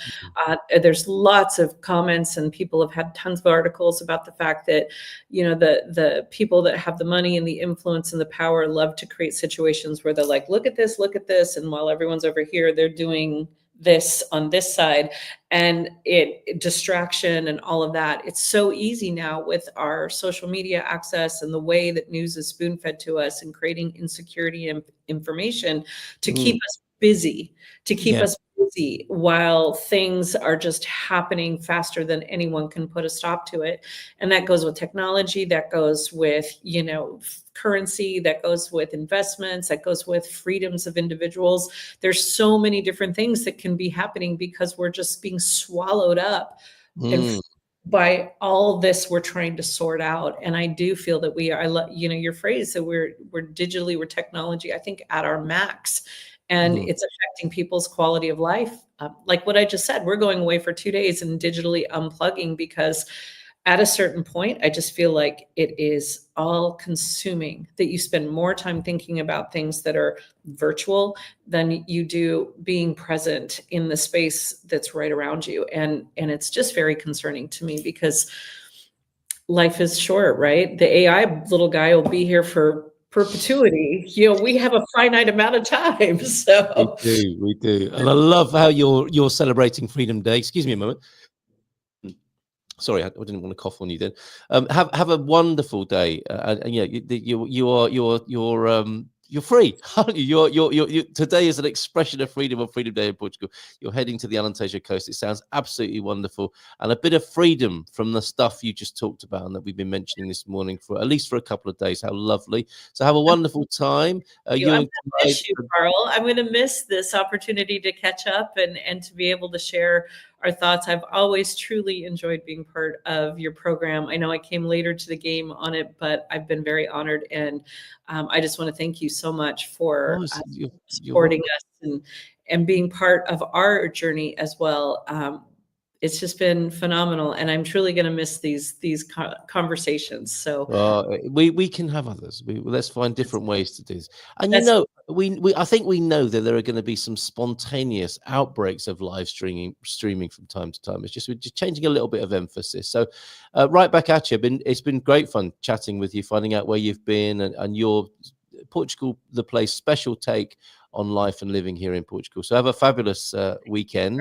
there's lots of comments, and people have had tons of articles about the fact that the people that have the money and the influence and the power love to create situations where they're like, look at this, and while everyone's over here, they're doing this on this side, and distraction and all of that. It's so easy now with our social media access and the way that news is spoon fed to us and creating insecurity and information to keep us busy, to keep us crazy while things are just happening faster than anyone can put a stop to it. And that goes with technology, that goes with, currency, that goes with investments, that goes with freedoms of individuals. There's so many different things that can be happening because we're just being swallowed up and by all this we're trying to sort out. And I do feel that we are, your phrase that we're technology, I think at our max, and it's affecting people's quality of life. Like what I just said, we're going away for 2 days and digitally unplugging because at a certain point, I just feel like it is all consuming, that you spend more time thinking about things that are virtual than you do being present in the space that's right around you. And it's just very concerning to me because life is short, right? The AI little guy will be here for perpetuity. We have a finite amount of time. So we do. And I love how you're celebrating Freedom Day. Excuse me a moment. Sorry, I didn't want to cough on you then. Have a wonderful day. You're free. You're today is an expression of freedom on Freedom Day in Portugal. You're heading to the Alentejo coast. It sounds absolutely wonderful, and a bit of freedom from the stuff you just talked about and that we've been mentioning this morning for at least for a couple of days. How lovely! So have a wonderful time. I'm going to miss you, Carl. I'm going to miss this opportunity to catch up and to be able to share our thoughts. I've always truly enjoyed being part of your program. I know I came later to the game on it, but I've been very honored. And I just want to thank you so much for supporting us and being part of our journey as well. It's just been phenomenal, and I'm truly going to miss these conversations. So we can have others. Let's find different ways to do this. And I think we know that there are going to be some spontaneous outbreaks of live streaming from time to time. We're just changing a little bit of emphasis. So right back at you. It's been great fun chatting with you, finding out where you've been and your Portugal, the place, special take on life and living here in Portugal. So have a fabulous weekend.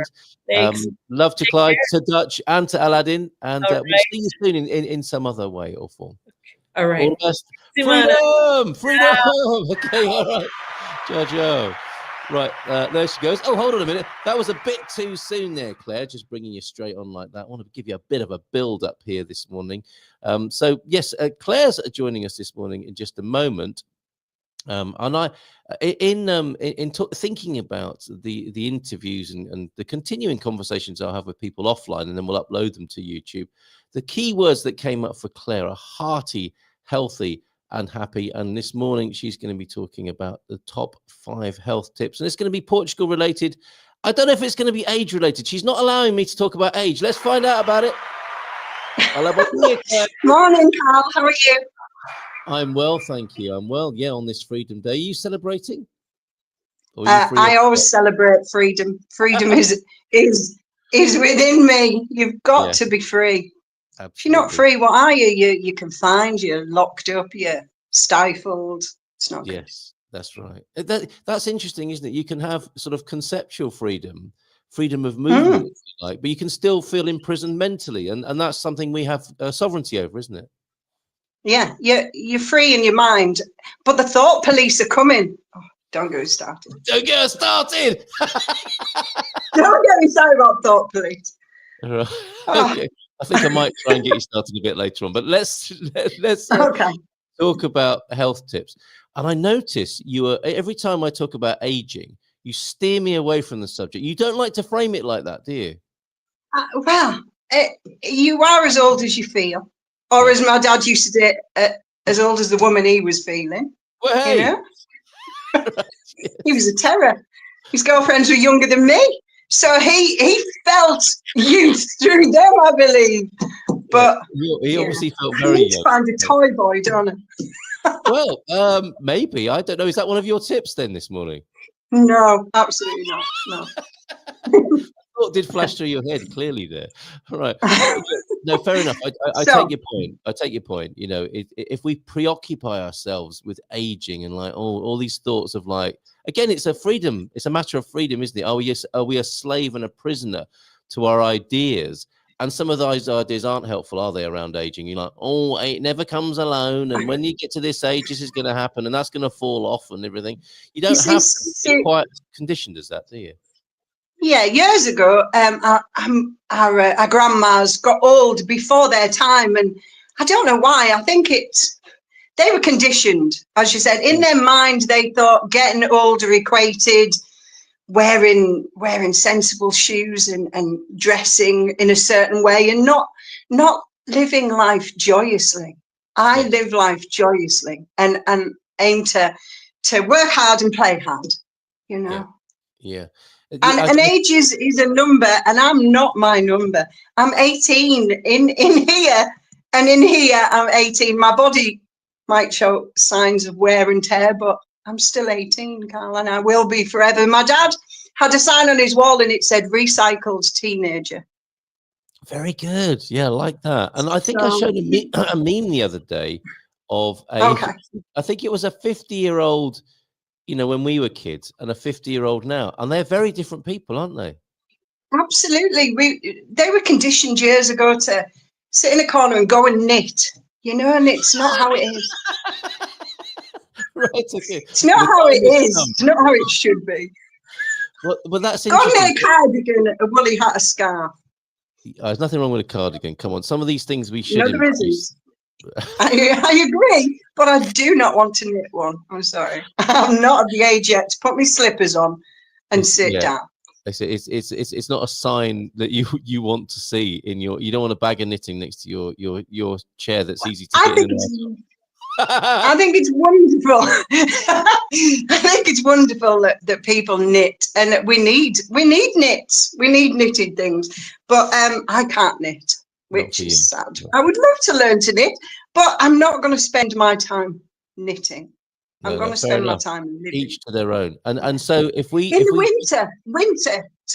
Love to Clyde, to Dutch, and to Aladdin, and we'll see you soon in some other way or form. All right. All the best. Freedom. Okay, all right. Jojo. Right, there she goes. Oh, hold on a minute. That was a bit too soon there, Claire, just bringing you straight on like that. I want to give you a bit of a build up here this morning. So, yes, Claire's joining us this morning in just a moment. And I, thinking about the interviews and the continuing conversations I'll have with people offline, and then we'll upload them to YouTube. The key words that came up for Claire are hearty, healthy, and happy. And this morning she's going to be talking about the top 5 health tips, and it's going to be Portugal related. I don't know if it's going to be age related. She's not allowing me to talk about age. Let's find out about it. Morning, Carl. How are you? I'm well, thank you. I'm well. Yeah, on this Freedom Day. Are you celebrating? I always celebrate freedom. Freedom is within me. You've got to be free. Absolutely. If you're not free, what are you? You're confined. You're locked up. You're stifled. It's not good. Yes, that's right. That's interesting, isn't it? You can have sort of conceptual freedom of movement, if you like, but you can still feel imprisoned mentally, and that's something we have sovereignty over, isn't it? Yeah, you're free in your mind, but the thought police are coming. Oh, don't get started. Don't get us started. Don't get me started about thought police. Right. Okay. I think I might try and get you started a bit later on, but let's talk about health tips. And I notice every time I talk about aging, you steer me away from the subject. You don't like to frame it like that, do you? You are as old as you feel. Or as my dad used to say, as old as the woman he was feeling. Well, hey. You know? He was a terror. His girlfriends were younger than me. So he felt youth through them, I believe. But he obviously felt very young. Find a toy boy, don't I? Well, maybe. I don't know. Is that one of your tips then this morning? No, absolutely not. No. What did flash through your head clearly there? All right. No, fair enough. I take your point. I take your point. You know, if we preoccupy ourselves with aging and like all these thoughts of like, again, it's a matter of freedom, isn't it? Are we a slave and a prisoner to our ideas? And some of those ideas aren't helpful, are they, around aging? You're like, it never comes alone. And when you get to this age, this is going to happen and that's going to fall off and everything. You don't have to be quite conditioned as that, do you? Yeah, years ago, our grandmas got old before their time, and I don't know why. I think they were conditioned, as you said, in their mind. They thought getting older equated wearing sensible shoes and dressing in a certain way, and not living life joyously. I live life joyously and aim to work hard and play hard, you know. Yeah. And age is a number, and I'm not my number. I'm 18 in here, and in here I'm 18. My body might show signs of wear and tear, but I'm still 18, Carl, and I will be forever. My dad had a sign on his wall, and it said "recycled teenager." Very good. Yeah, I like that. And I think I showed a meme the other day of I think it was a 50-year-old, you know, when we were kids, and a 50-year-old now, and they're very different people, aren't they? Absolutely. They were conditioned years ago to sit in a corner and go and knit, you know, and it's not how it is. Right. Okay. It's not how it is. It's not how it should be. Well, that's go interesting. Knit a cardigan, a woolly hat, a scarf. There's nothing wrong with a cardigan. Come on, some of these things we should. No, there isn't. I agree, but I do not want to knit one. I'm sorry. I'm not at the age yet to put my slippers on and sit down. It's not a sign that you want to see in your. You don't want a bag of knitting next to your chair that's easy to get in. I think it's wonderful. I think it's wonderful that people knit, and that we need knits. We need knitted things, but I can't knit, which is sad. I would love to learn to knit, but I'm not going to spend my time knitting. I'm going to spend my time living. Each to their own. And so if we it's a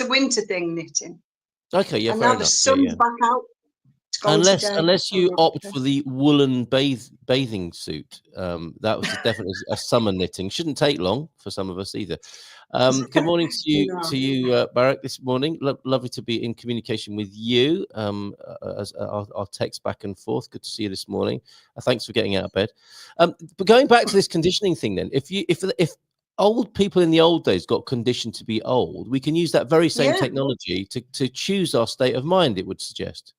winter thing, knitting. Okay, yeah, and fair now enough. the sun's back out. Unless you opt for the woolen bathing suit, that was definitely a summer knitting. Shouldn't take long for some of us either. Good morning to you, Barak, this morning. Lovely to be in communication with you. As our text back and forth. Good to see you this morning. Thanks for getting out of bed. But going back to this conditioning thing, then, if old people in the old days got conditioned to be old, we can use that very same technology to choose our state of mind. It would suggest.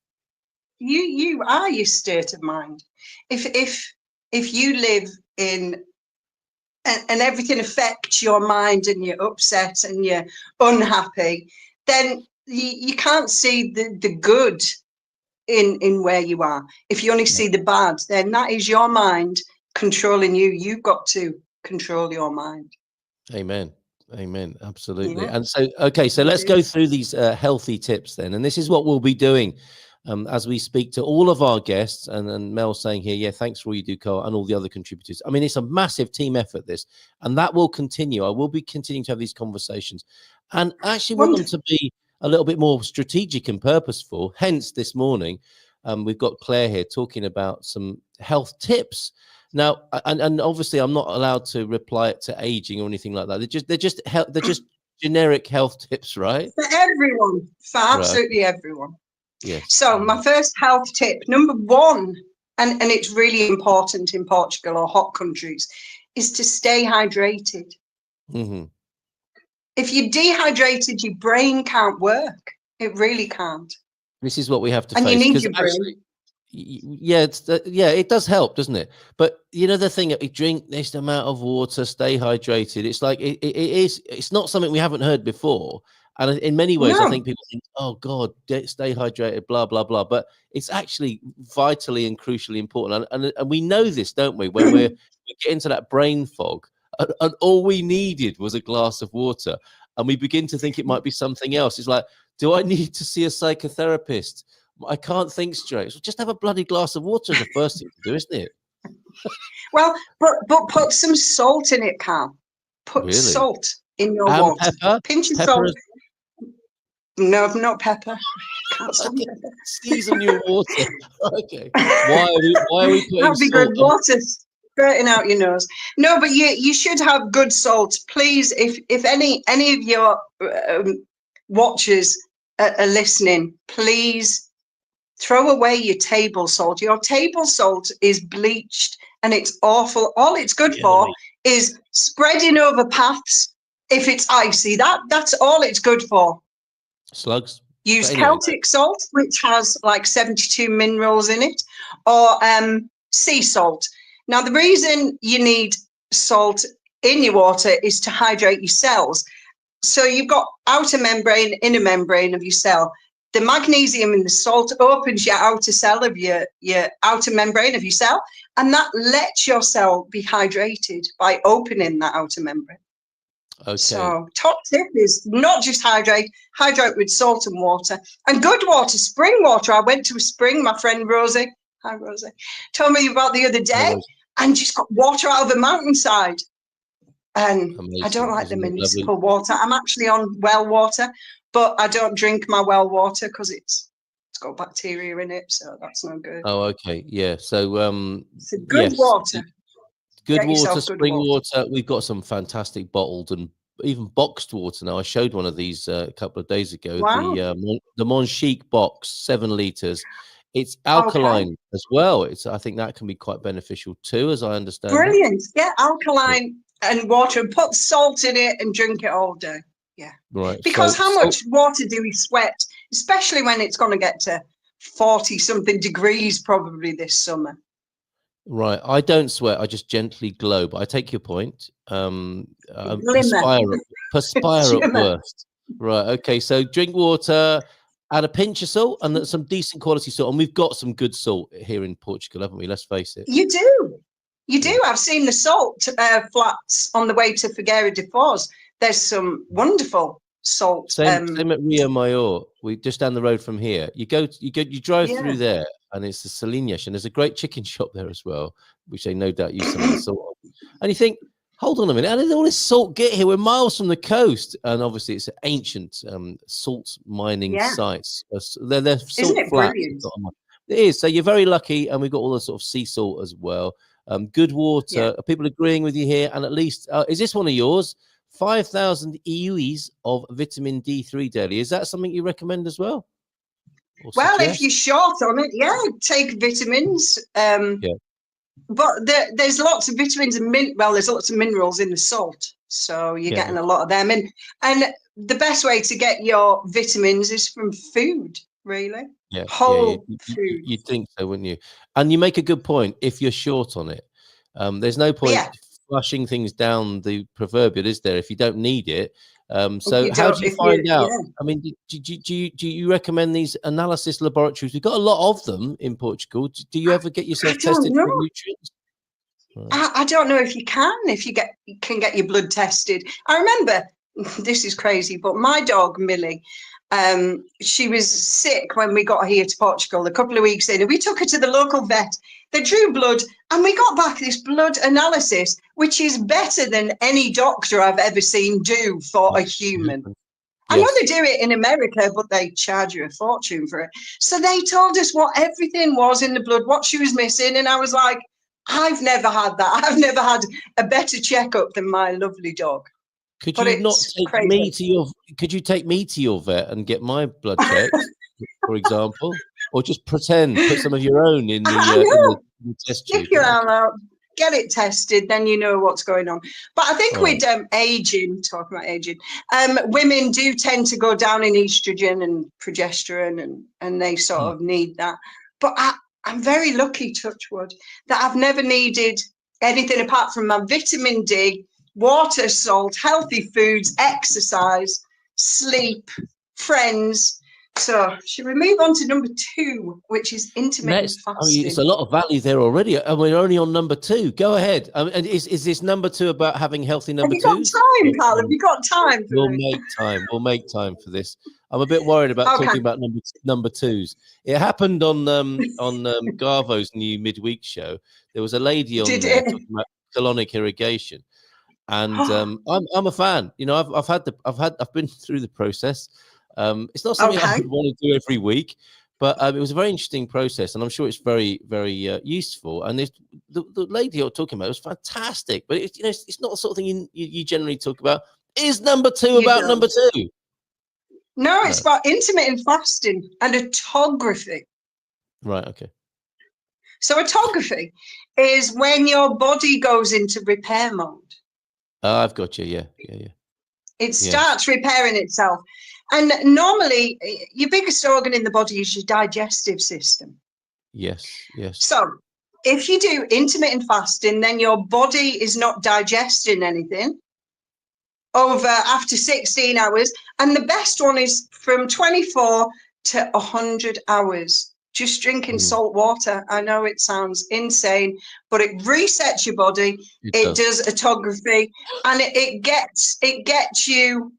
You are your state of mind. If you live in and everything affects your mind, and you're upset and you're unhappy, then you can't see the good in where you are. If you only see the bad, then that is your mind controlling you. You've got to control your mind. Amen. Absolutely. And so, okay, so let's go through these healthy tips then. And this is what we'll be doing as we speak to all of our guests. And Mel saying here, yeah, thanks for all you do, Carl, and all the other contributors. I mean, it's a massive team effort, this, and that will continue. I will be continuing to have these conversations, and actually want them to be a little bit more strategic and purposeful. Hence, this morning, we've got Claire here talking about some health tips. Now, and obviously, I'm not allowed to reply it to aging or anything like that. They're just generic health tips, right? For everyone, for absolutely everyone. Yes. So my first health tip, number one, and it's really important in Portugal or hot countries, is to stay hydrated. Mm-hmm. If you're dehydrated, your brain can't work. It really can't. This is what we have to face. And you need your brain. It does help, doesn't it? But you know, the thing, you drink this amount of water, stay hydrated. It's like it's not something we haven't heard before. And in many ways, I think people think, oh God, stay hydrated, blah, blah, blah. But it's actually vitally and crucially important. And we know this, don't we? When we get into that brain fog, and all we needed was a glass of water, and we begin to think it might be something else. It's like, do I need to see a psychotherapist? I can't think straight. So just have a bloody glass of water is the first thing to do, isn't it? Well, but put some salt in it, Carl. Put salt in your water. Pepper? Pinch of salt. No, not pepper. Can't stand pepper. Season your water. Okay. Why are we putting That'd be salt? good. Water spraying out your nose. No, but you should have good salt. Please, if any of your watchers are listening, please throw away your table salt. Your table salt is bleached and it's awful. All it's good for is spreading over paths if it's icy. That's all it's good for. Slugs. Use Celtic salt, which has like 72 minerals in it, or sea salt. Now, the reason you need salt in your water is to hydrate your cells. So you've got outer membrane, inner membrane of your cell. The magnesium in the salt opens your outer cell of your outer membrane of your cell, and that lets your cell be hydrated by opening that outer membrane. Okay. So top tip is not just hydrate with salt and water, and good water, spring water. I went to a spring, my friend Rosie, hi Rosie, told me about the other day, and just got water out of the mountainside. And amazing. I don't like the municipal water. I'm actually on well water, but I don't drink my well water because it's got bacteria in it, so that's no good. Oh, okay, yeah. So good water. Good water, spring water. We've got some fantastic bottled and even boxed water now. I showed one of these a couple of days ago. Wow. The Monchique box, 7 liters. It's alkaline as well. I think that can be quite beneficial too, as I understand. Brilliant. Yeah, alkaline and water, and put salt in it and drink it all day. Yeah. Right. Because how much water do we sweat, especially when it's going to get to 40 something degrees probably this summer? Right. I don't sweat. I just gently glow. But I take your point. Perspire at worst. Right. Okay. So drink water, add a pinch of salt, and some decent quality salt. And we've got some good salt here in Portugal, haven't we? Let's face it. You do. You do. I've seen the salt flats on the way to Figueira de Foz. There's some wonderful salt. Same at Rio Maior. We just down the road from here. You drive through there, and it's the Salinas, and there's a great chicken shop there as well, which they no doubt use some of the salt. And you think, hold on a minute, how did all this salt get here? We're miles from the coast, and obviously it's ancient salt mining sites. They're salt Isn't it flats. brilliant? It is. So you're very lucky, and we've got all the sort of sea salt as well. Good water. Are people agreeing with you here? And at least, is this one of yours? 5,000 EUs of vitamin D3 daily. Is that something you recommend as well? Well, if you're short on it, take vitamins. But there's lots of vitamins and there's lots of minerals in the salt, so you're getting a lot of them. And the best way to get your vitamins is from food, really. Yeah, whole food. You'd think so, wouldn't you? And you make a good point. If you're short on it, there's no point flushing things down the proverbial, is there? If you don't need it. So how do you find out? I mean, do you recommend these analysis laboratories? We've got a lot of them in Portugal. Do you ever get yourself tested for nutrients? I don't know if you can get your blood tested. I remember, this is crazy, but my dog Millie, she was sick when we got here to Portugal a couple of weeks in, and we took her to the local vet. They drew blood, and we got back this blood analysis, which is better than any doctor I've ever seen do for a human. I know they do it in America, but they charge you a fortune for it. So they told us what everything was in the blood, what she was missing, and I was like, I've never had that. I've never had a better checkup than my lovely dog. Could you not take me to your? Could you take me to your vet and get my blood checked, for example, or just put some of your own in the test tube? Stick your arm out, get it tested, then you know what's going on. But I think with aging, talking about aging, women do tend to go down in estrogen and progesterone, and they sort of need that. But I'm very lucky, touch wood, that I've never needed anything apart from my vitamin D, water, salt, healthy foods, exercise, sleep, friends. So should we move on to number 2, which is intermittent fasting? It's a lot of value there already, and we're only on number 2. Go ahead. And is this number 2 about having healthy number 2s? Have you got time, Carl? Have you got time? We'll make time for this. I'm a bit worried about talking about number 2s. It happened on Garvo's new midweek show. There was a lady on there talking about colonic irrigation. And I'm a fan. You know, I've been through the process. It's not something I would want to do every week, but it was a very interesting process, and I'm sure it's very, very useful. And the lady you're talking about was fantastic, but it's not the sort of thing you generally talk about. Is number 2 about number 2? No, it's about intermittent fasting and autography. Right. Okay. So autography is when your body goes into repair mode. I've got you. Yeah. It starts repairing itself. And normally, your biggest organ in the body is your digestive system. Yes, yes. So if you do intermittent fasting, then your body is not digesting anything after 16 hours. And the best one is from 24 to 100 hours. Just drinking salt water. I know it sounds insane, but it resets your body. It does autography, and it gets you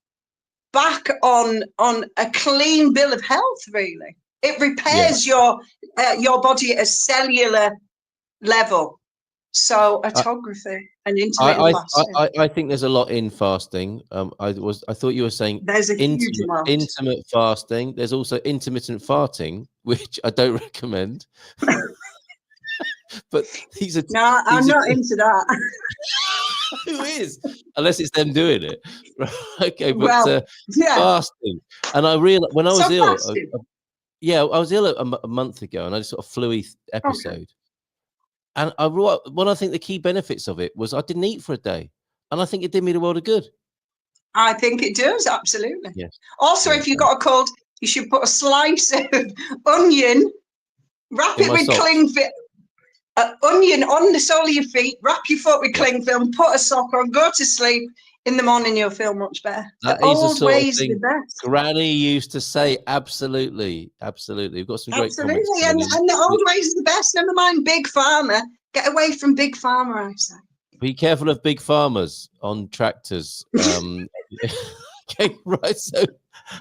back on a clean bill of health. Really, it repairs your body at a cellular level. So autography and intermittent fasting. I think there's a lot in fasting. I thought you were saying there's a huge amount. Intimate fasting. There's also intermittent farting, which I don't recommend. But I'm not into that. Who is? Unless it's them doing it. Okay, but fasting. And I realized when I was ill. I was ill a month ago, and I had a sort of flu episode. Okay. And I think the key benefits of it was I didn't eat for a day, and I think it did me the world of good. I think it does, absolutely. Yes. Also, if you've got a cold, you should put a slice of onion, wrap it with cling film, onion on the sole of your feet, wrap your foot with cling film, put a sock on, go to sleep. In the morning, you'll feel much better. That is the sort of thing Granny used to say. Absolutely, absolutely. We've got some great comments. And the old ways is the best. Never mind Big Pharma. Get away from Big Pharma, I say. Be careful of big farmers on tractors. Okay, right. So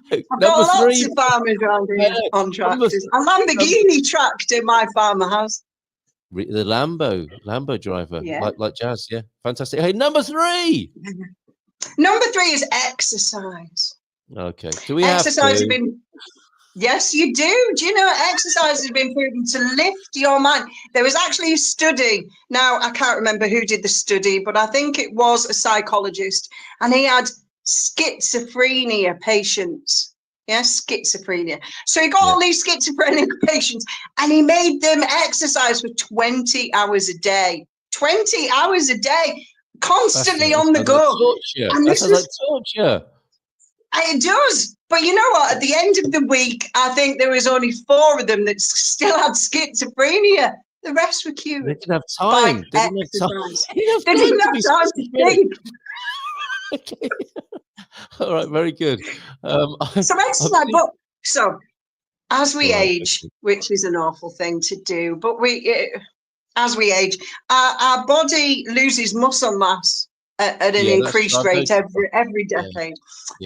I've got lots of farmers around here on tractors. A Lamborghini tractor my farmer has. The Lambo driver, like Jazz. Yeah, fantastic. Hey, number 3. Number 3 is exercise. Okay. Do we exercise have been? Yes, you do. Do you know exercise has been proven to lift your mind? There was actually a study. Now I can't remember who did the study, but I think it was a psychologist, and he had schizophrenia patients. Yes, schizophrenia. So he got all these schizophrenic patients, and he made them exercise for 20 hours a day. 20 hours a day. Constantly on the go. That sounds like torture. It does. But you know what? At the end of the week, I think there was only 4 of them that still had schizophrenia. The rest were cured. They didn't have time. They didn't have time to think. Okay. All right, very good. So exercise. So as we age, which is an awful thing to do, but as we age, our body loses muscle mass at an increased rate every decade.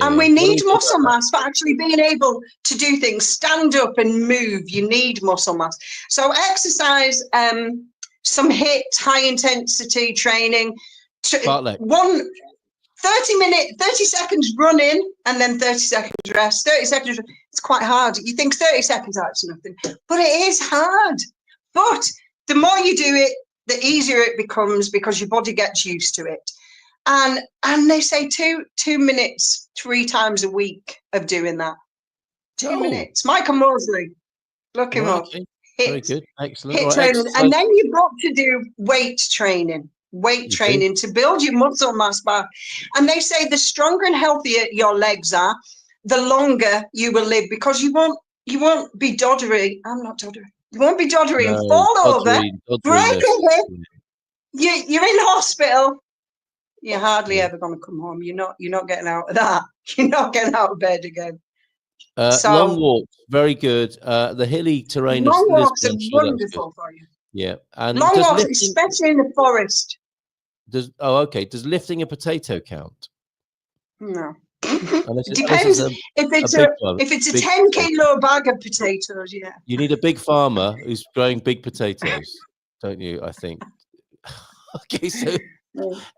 And we need muscle mass for actually being able to do things, stand up and move. You need muscle mass. So exercise, some HIIT, high intensity training, 30 seconds running and then 30 seconds rest. 30 seconds, it's quite hard. You think 30 seconds that's nothing, but it is hard. But the more you do it, the easier it becomes because your body gets used to it. And they say 2 minutes 3 times a week of doing that. 2 minutes. Michael Mosley, look him up. Very good, excellent. HIIT training. And then you've got to do weight training to build your muscle mass back. And they say the stronger and healthier your legs are, the longer you will live, because you won't be doddery. I'm not doddery. You won't be doddery and fall over, break a hip. You're in hospital. You're hardly ever going to come home. You're not getting out of that. You're not getting out of bed again. Long walks, very good. The hilly terrain. Long walks are wonderful for you. Yeah, and long walks, especially in the forest. Does lifting a potato count? No. It depends. If it's a 10-kilo bag of potatoes, yeah. You need a big farmer who's growing big potatoes, don't you? I think. Okay, so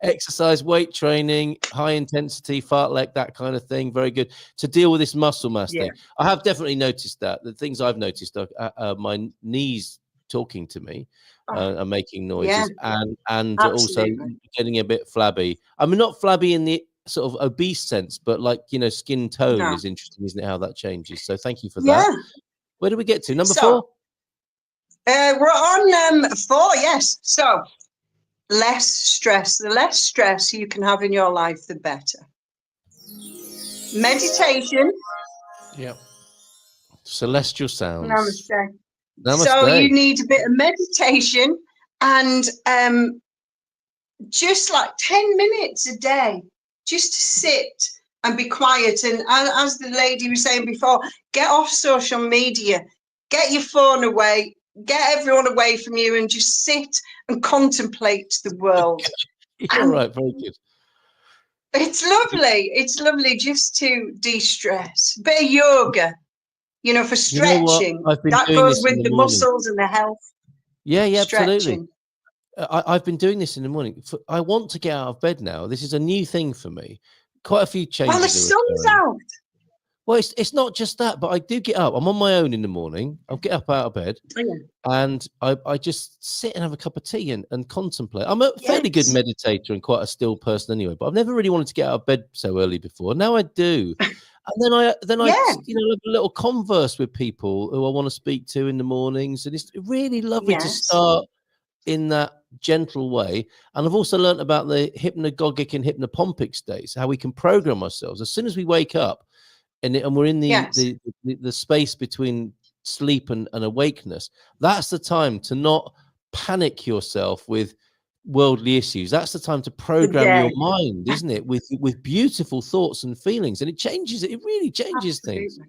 exercise, weight training, high intensity, fartlek, that kind of thing. Very good to deal with this muscle mass thing. I have definitely noticed that. The things I've noticed are my knees talking to me. Are making noises and also getting a bit flabby. I mean, not flabby in the sort of obese sense, but like, skin tone is interesting, isn't it? How that changes. So thank you for that. Where do we get to? Number 4? We're on 4, yes. So less stress. The less stress you can have in your life, the better. Meditation Yeah. Celestial sounds. Namaste. Namaste. So you need a bit of meditation and just like 10 minutes a day, just to sit and be quiet. And as the lady was saying before, get off social media, get your phone away, get everyone away from you and just sit and contemplate the world. You're right, very good. It's lovely. It's lovely just to de-stress. Bit of yoga, for stretching. That goes with the muscles and the health. Yeah, absolutely. I've been doing this in the morning. I want to get out of bed now. This is a new thing for me. Quite a few changes. Well, the sun's out. Well, it's not just that, but I do get up. I'm on my own in the morning. I'll get up out of bed, and I just sit and have a cup of tea and contemplate. I'm a fairly good meditator and quite a still person anyway, but I've never really wanted to get out of bed so early before. Now I do. And then I have a little converse with people who I want to speak to in the mornings, and it's really lovely to start in that gentle way. And I've also learned about the hypnagogic and hypnopompic states, how we can program ourselves as soon as we wake up, and we're in the space between sleep and awakeness. That's the time to not panic yourself with worldly issues. That's the time to program your mind, isn't it, with beautiful thoughts and feelings, and it really changes things.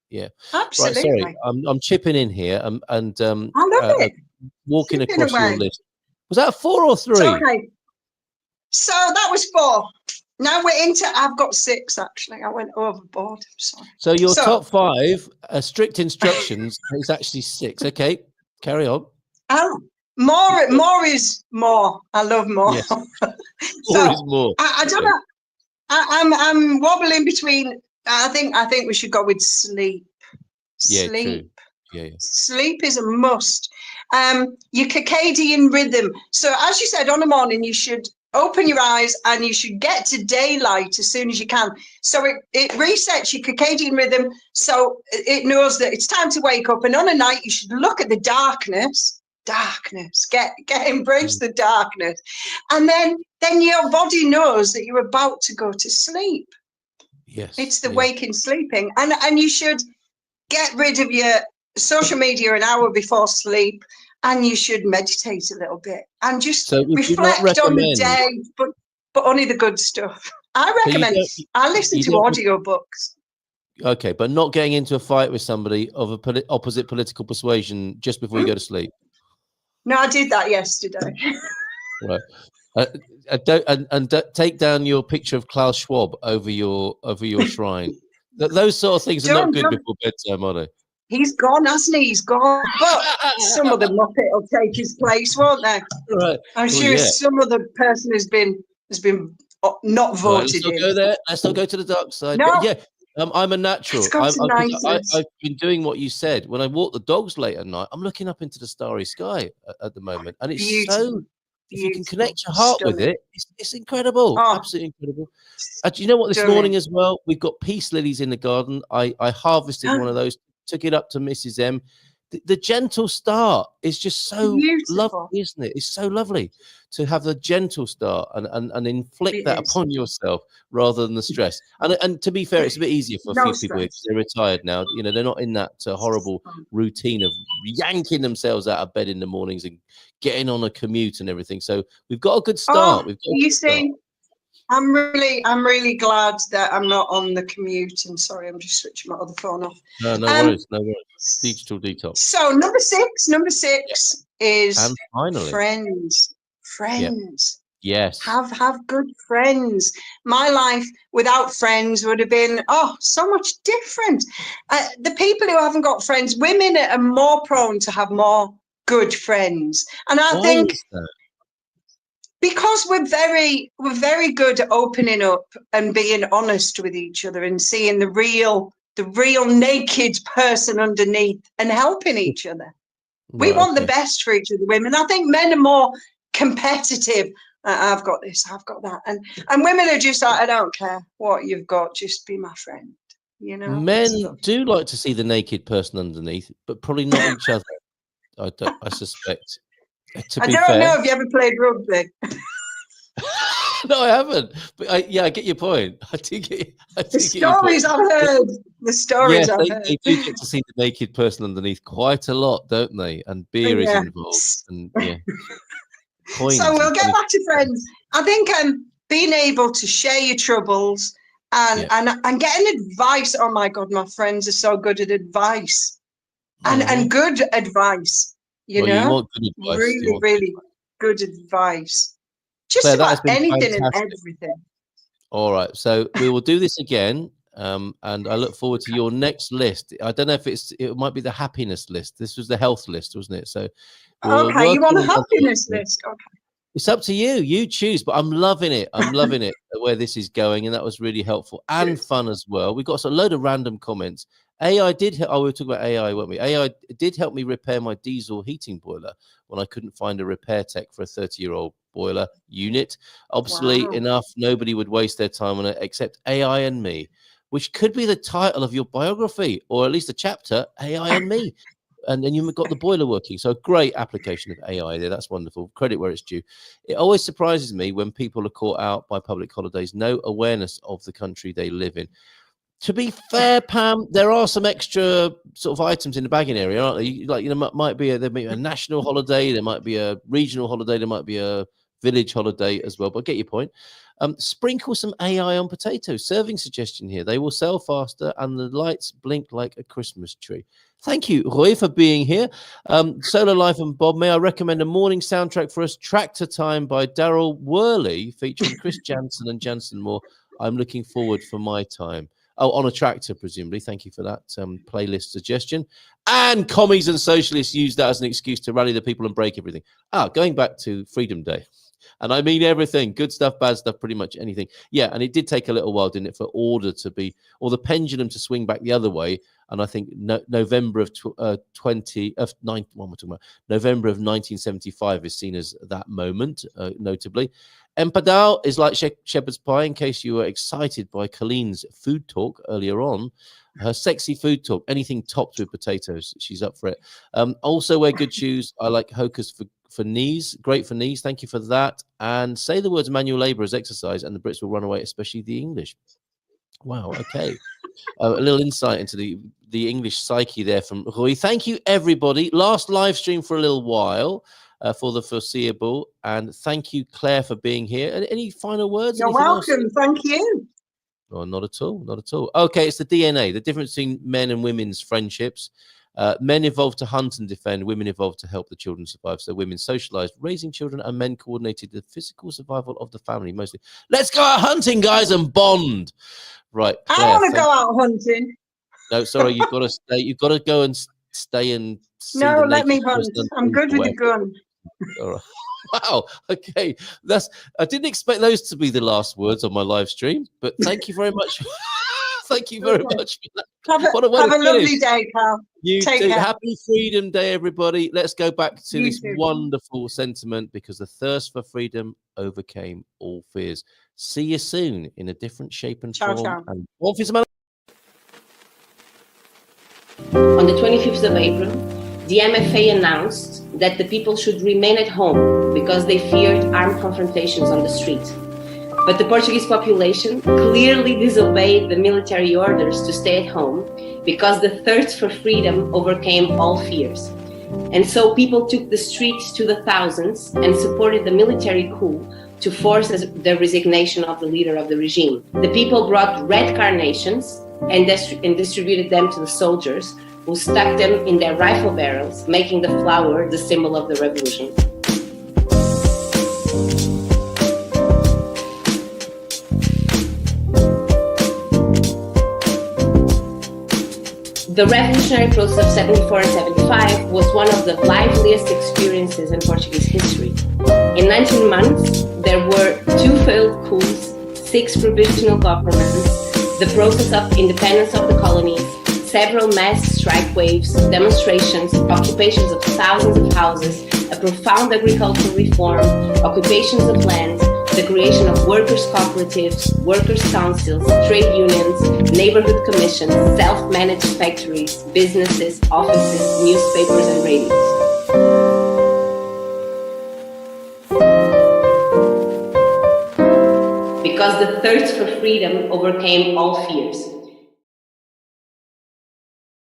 Yeah, absolutely. Right, sorry, I'm chipping in here and I love it. Walking across your list. Was that 4 or 3? Okay, so that was 4. Now we're into, I've got 6 actually. I went overboard. Sorry. So your top 5 strict instructions is actually 6. Okay, carry on. Oh, more is more. I love more. Yes. More is more. I don't know. I'm wobbling between. I think we should go with sleep. Yeah, sleep. True. Yeah. Sleep is a must. Your circadian rhythm. So as you said, on the morning you should open your eyes and you should get to daylight as soon as you can. So it resets your circadian rhythm, so it knows that it's time to wake up. And on a night you should look at the darkness, embrace the darkness, and then your body knows that you're about to go to sleep. Yes, it's the waking sleeping, and you should get rid of your social media an hour before sleep. And you should meditate a little bit and just reflect on the day, but only the good stuff. I recommend. I listen to audiobooks. Okay, but not getting into a fight with somebody of a opposite political persuasion just before you go to sleep. No, I did that yesterday. Right. Take down your picture of Klaus Schwab over your shrine. Those sort of things are not good before bedtime, are they? He's gone, hasn't he? He's gone. But some other muppet will take his place, won't they? Right. I'm sure some other person has been not voted in. Go there. Let's not go to the dark side. No. But I'm a natural. I've been doing what you said. When I walk the dogs late at night, I'm looking up into the starry sky at the moment, and it's beautiful. If you can connect your heart with it, it's incredible. Absolutely incredible. Do you know what? This morning as well, we've got peace lilies in the garden. I harvested one of those. Took it up to Mrs. M. The gentle start is just so lovely, isn't it? It's so lovely to have the gentle start and inflict that upon yourself rather than the stress. And to be fair, it's a bit easier for a few people because they're retired now. They're not in that horrible routine of yanking themselves out of bed in the mornings and getting on a commute and everything. So we've got a good start. I'm really glad that I'm not on the commute. And sorry, I'm just switching my other phone off. No worries. Digital detox. So number six is and finally friends. Yes. Have good friends. My life without friends would have been so much different. The people who haven't got friends, women are more prone to have more good friends, and I think. Because we're very good at opening up and being honest with each other and seeing the real naked person underneath and helping each other. We want the best for each other, women. I think men are more competitive. I've got this, I've got that, and women are just like, I don't care what you've got, just be my friend. Men do like to see the naked person underneath, but probably not each other. I suspect. I don't know if you ever played rugby. No, I haven't. But I get your point. I do get the stories I've heard. The stories I've heard. They do get to see the naked person underneath quite a lot, don't they? And beer is involved. And So we'll get back to friends. I think being able to share your troubles and getting advice. Oh my God, my friends are so good at advice. And good advice. You want good advice. Really good advice. Just Claire, about anything and everything. All right, so we will do this again, and I look forward to your next list. I don't know if it might be the happiness list. This was the health list, wasn't it? So okay, you want a happiness list? Okay, it's up to you. You choose, but I'm loving it. I'm loving it where this is going, and that was really helpful and fun as well. We got a load of random comments. AI did. We were talking about AI, weren't we? AI did help me repair my diesel heating boiler when I couldn't find a repair tech for a 30-year-old boiler unit. Obsolete enough, nobody would waste their time on it except AI and me, which could be the title of your biography, or at least a chapter, AI and me. And then you've got the boiler working. So great application of AI there. That's wonderful. Credit where it's due. It always surprises me when people are caught out by public holidays, no awareness of the country they live in. To be fair, Pam, there are some extra sort of items in the bagging area, aren't there? Like, might be there might be a national holiday, there might be a regional holiday, there might be a village holiday as well. But I get your point. Sprinkle some AI on potatoes. Serving suggestion here. They will sell faster and the lights blink like a Christmas tree. Thank you, Roy, for being here. Solar Life and Bob, may I recommend a morning soundtrack for us? Tractor Time by Daryl Worley, featuring Chris Jansen and Jansen Moore. I'm looking forward for my time. Oh, on a tractor, presumably. Thank you for that playlist suggestion. And commies and socialists use that as an excuse to rally the people and break everything. Going back to Freedom Day. And I mean everything, good stuff, bad stuff, pretty much anything. Yeah, and it did take a little while, didn't it, for order to be, or the pendulum to swing back the other way. And I think November of November of 1975 is seen as that moment, notably. Empadao is like shepherd's pie, in case you were excited by Colleen's food talk earlier on. Her sexy food talk, anything topped with potatoes, she's up for it. Also wear good shoes. I like Hocus for knees. Great for knees. Thank you for that. And say the words manual labor as exercise and the Brits will run away, especially the English. Wow, okay. A little insight into the English psyche there from Rui. Thank you, everybody. Last live stream for a little while. For the foreseeable, and thank you, Claire, for being here. Any final words? You're welcome. Thank you. Oh, not at all. Not at all. Okay, it's the DNA, the difference between men and women's friendships. Men evolved to hunt and defend. Women evolved to help the children survive. So women socialized raising children, and men coordinated the physical survival of the family. Mostly, let's go out hunting, guys, and bond. Right. Claire, I want to go out hunting. No, sorry, you've got to stay. You've got to go and stay and. No, let me hunt. I'm good with the gun. All right. Wow. Okay. I didn't expect those to be the last words on my live stream, but thank you very much. Thank you very much for that. Have a lovely day, pal. You too. Happy Freedom Day, everybody. Let's go back to this wonderful sentiment, because the thirst for freedom overcame all fears. See you soon in a different shape and form. Ciao. And on the 25th of April, the MFA announced that the people should remain at home because they feared armed confrontations on the street. But the Portuguese population clearly disobeyed the military orders to stay at home because the thirst for freedom overcame all fears. And so people took the streets to the thousands and supported the military coup to force the resignation of the leader of the regime. The people brought red carnations and distributed them to the soldiers, who stuck them in their rifle barrels, making the flower the symbol of the revolution. The revolutionary process of 74 and 75 was one of the liveliest experiences in Portuguese history. In 19 months, there were 2 failed coups, 6 provisional governments, the process of independence of the colonies, several mass strike waves, demonstrations, occupations of thousands of houses, a profound agricultural reform, occupations of land, the creation of workers' cooperatives, workers' councils, trade unions, neighborhood commissions, self-managed factories, businesses, offices, newspapers, and radios. because the thirst for freedom overcame all fears.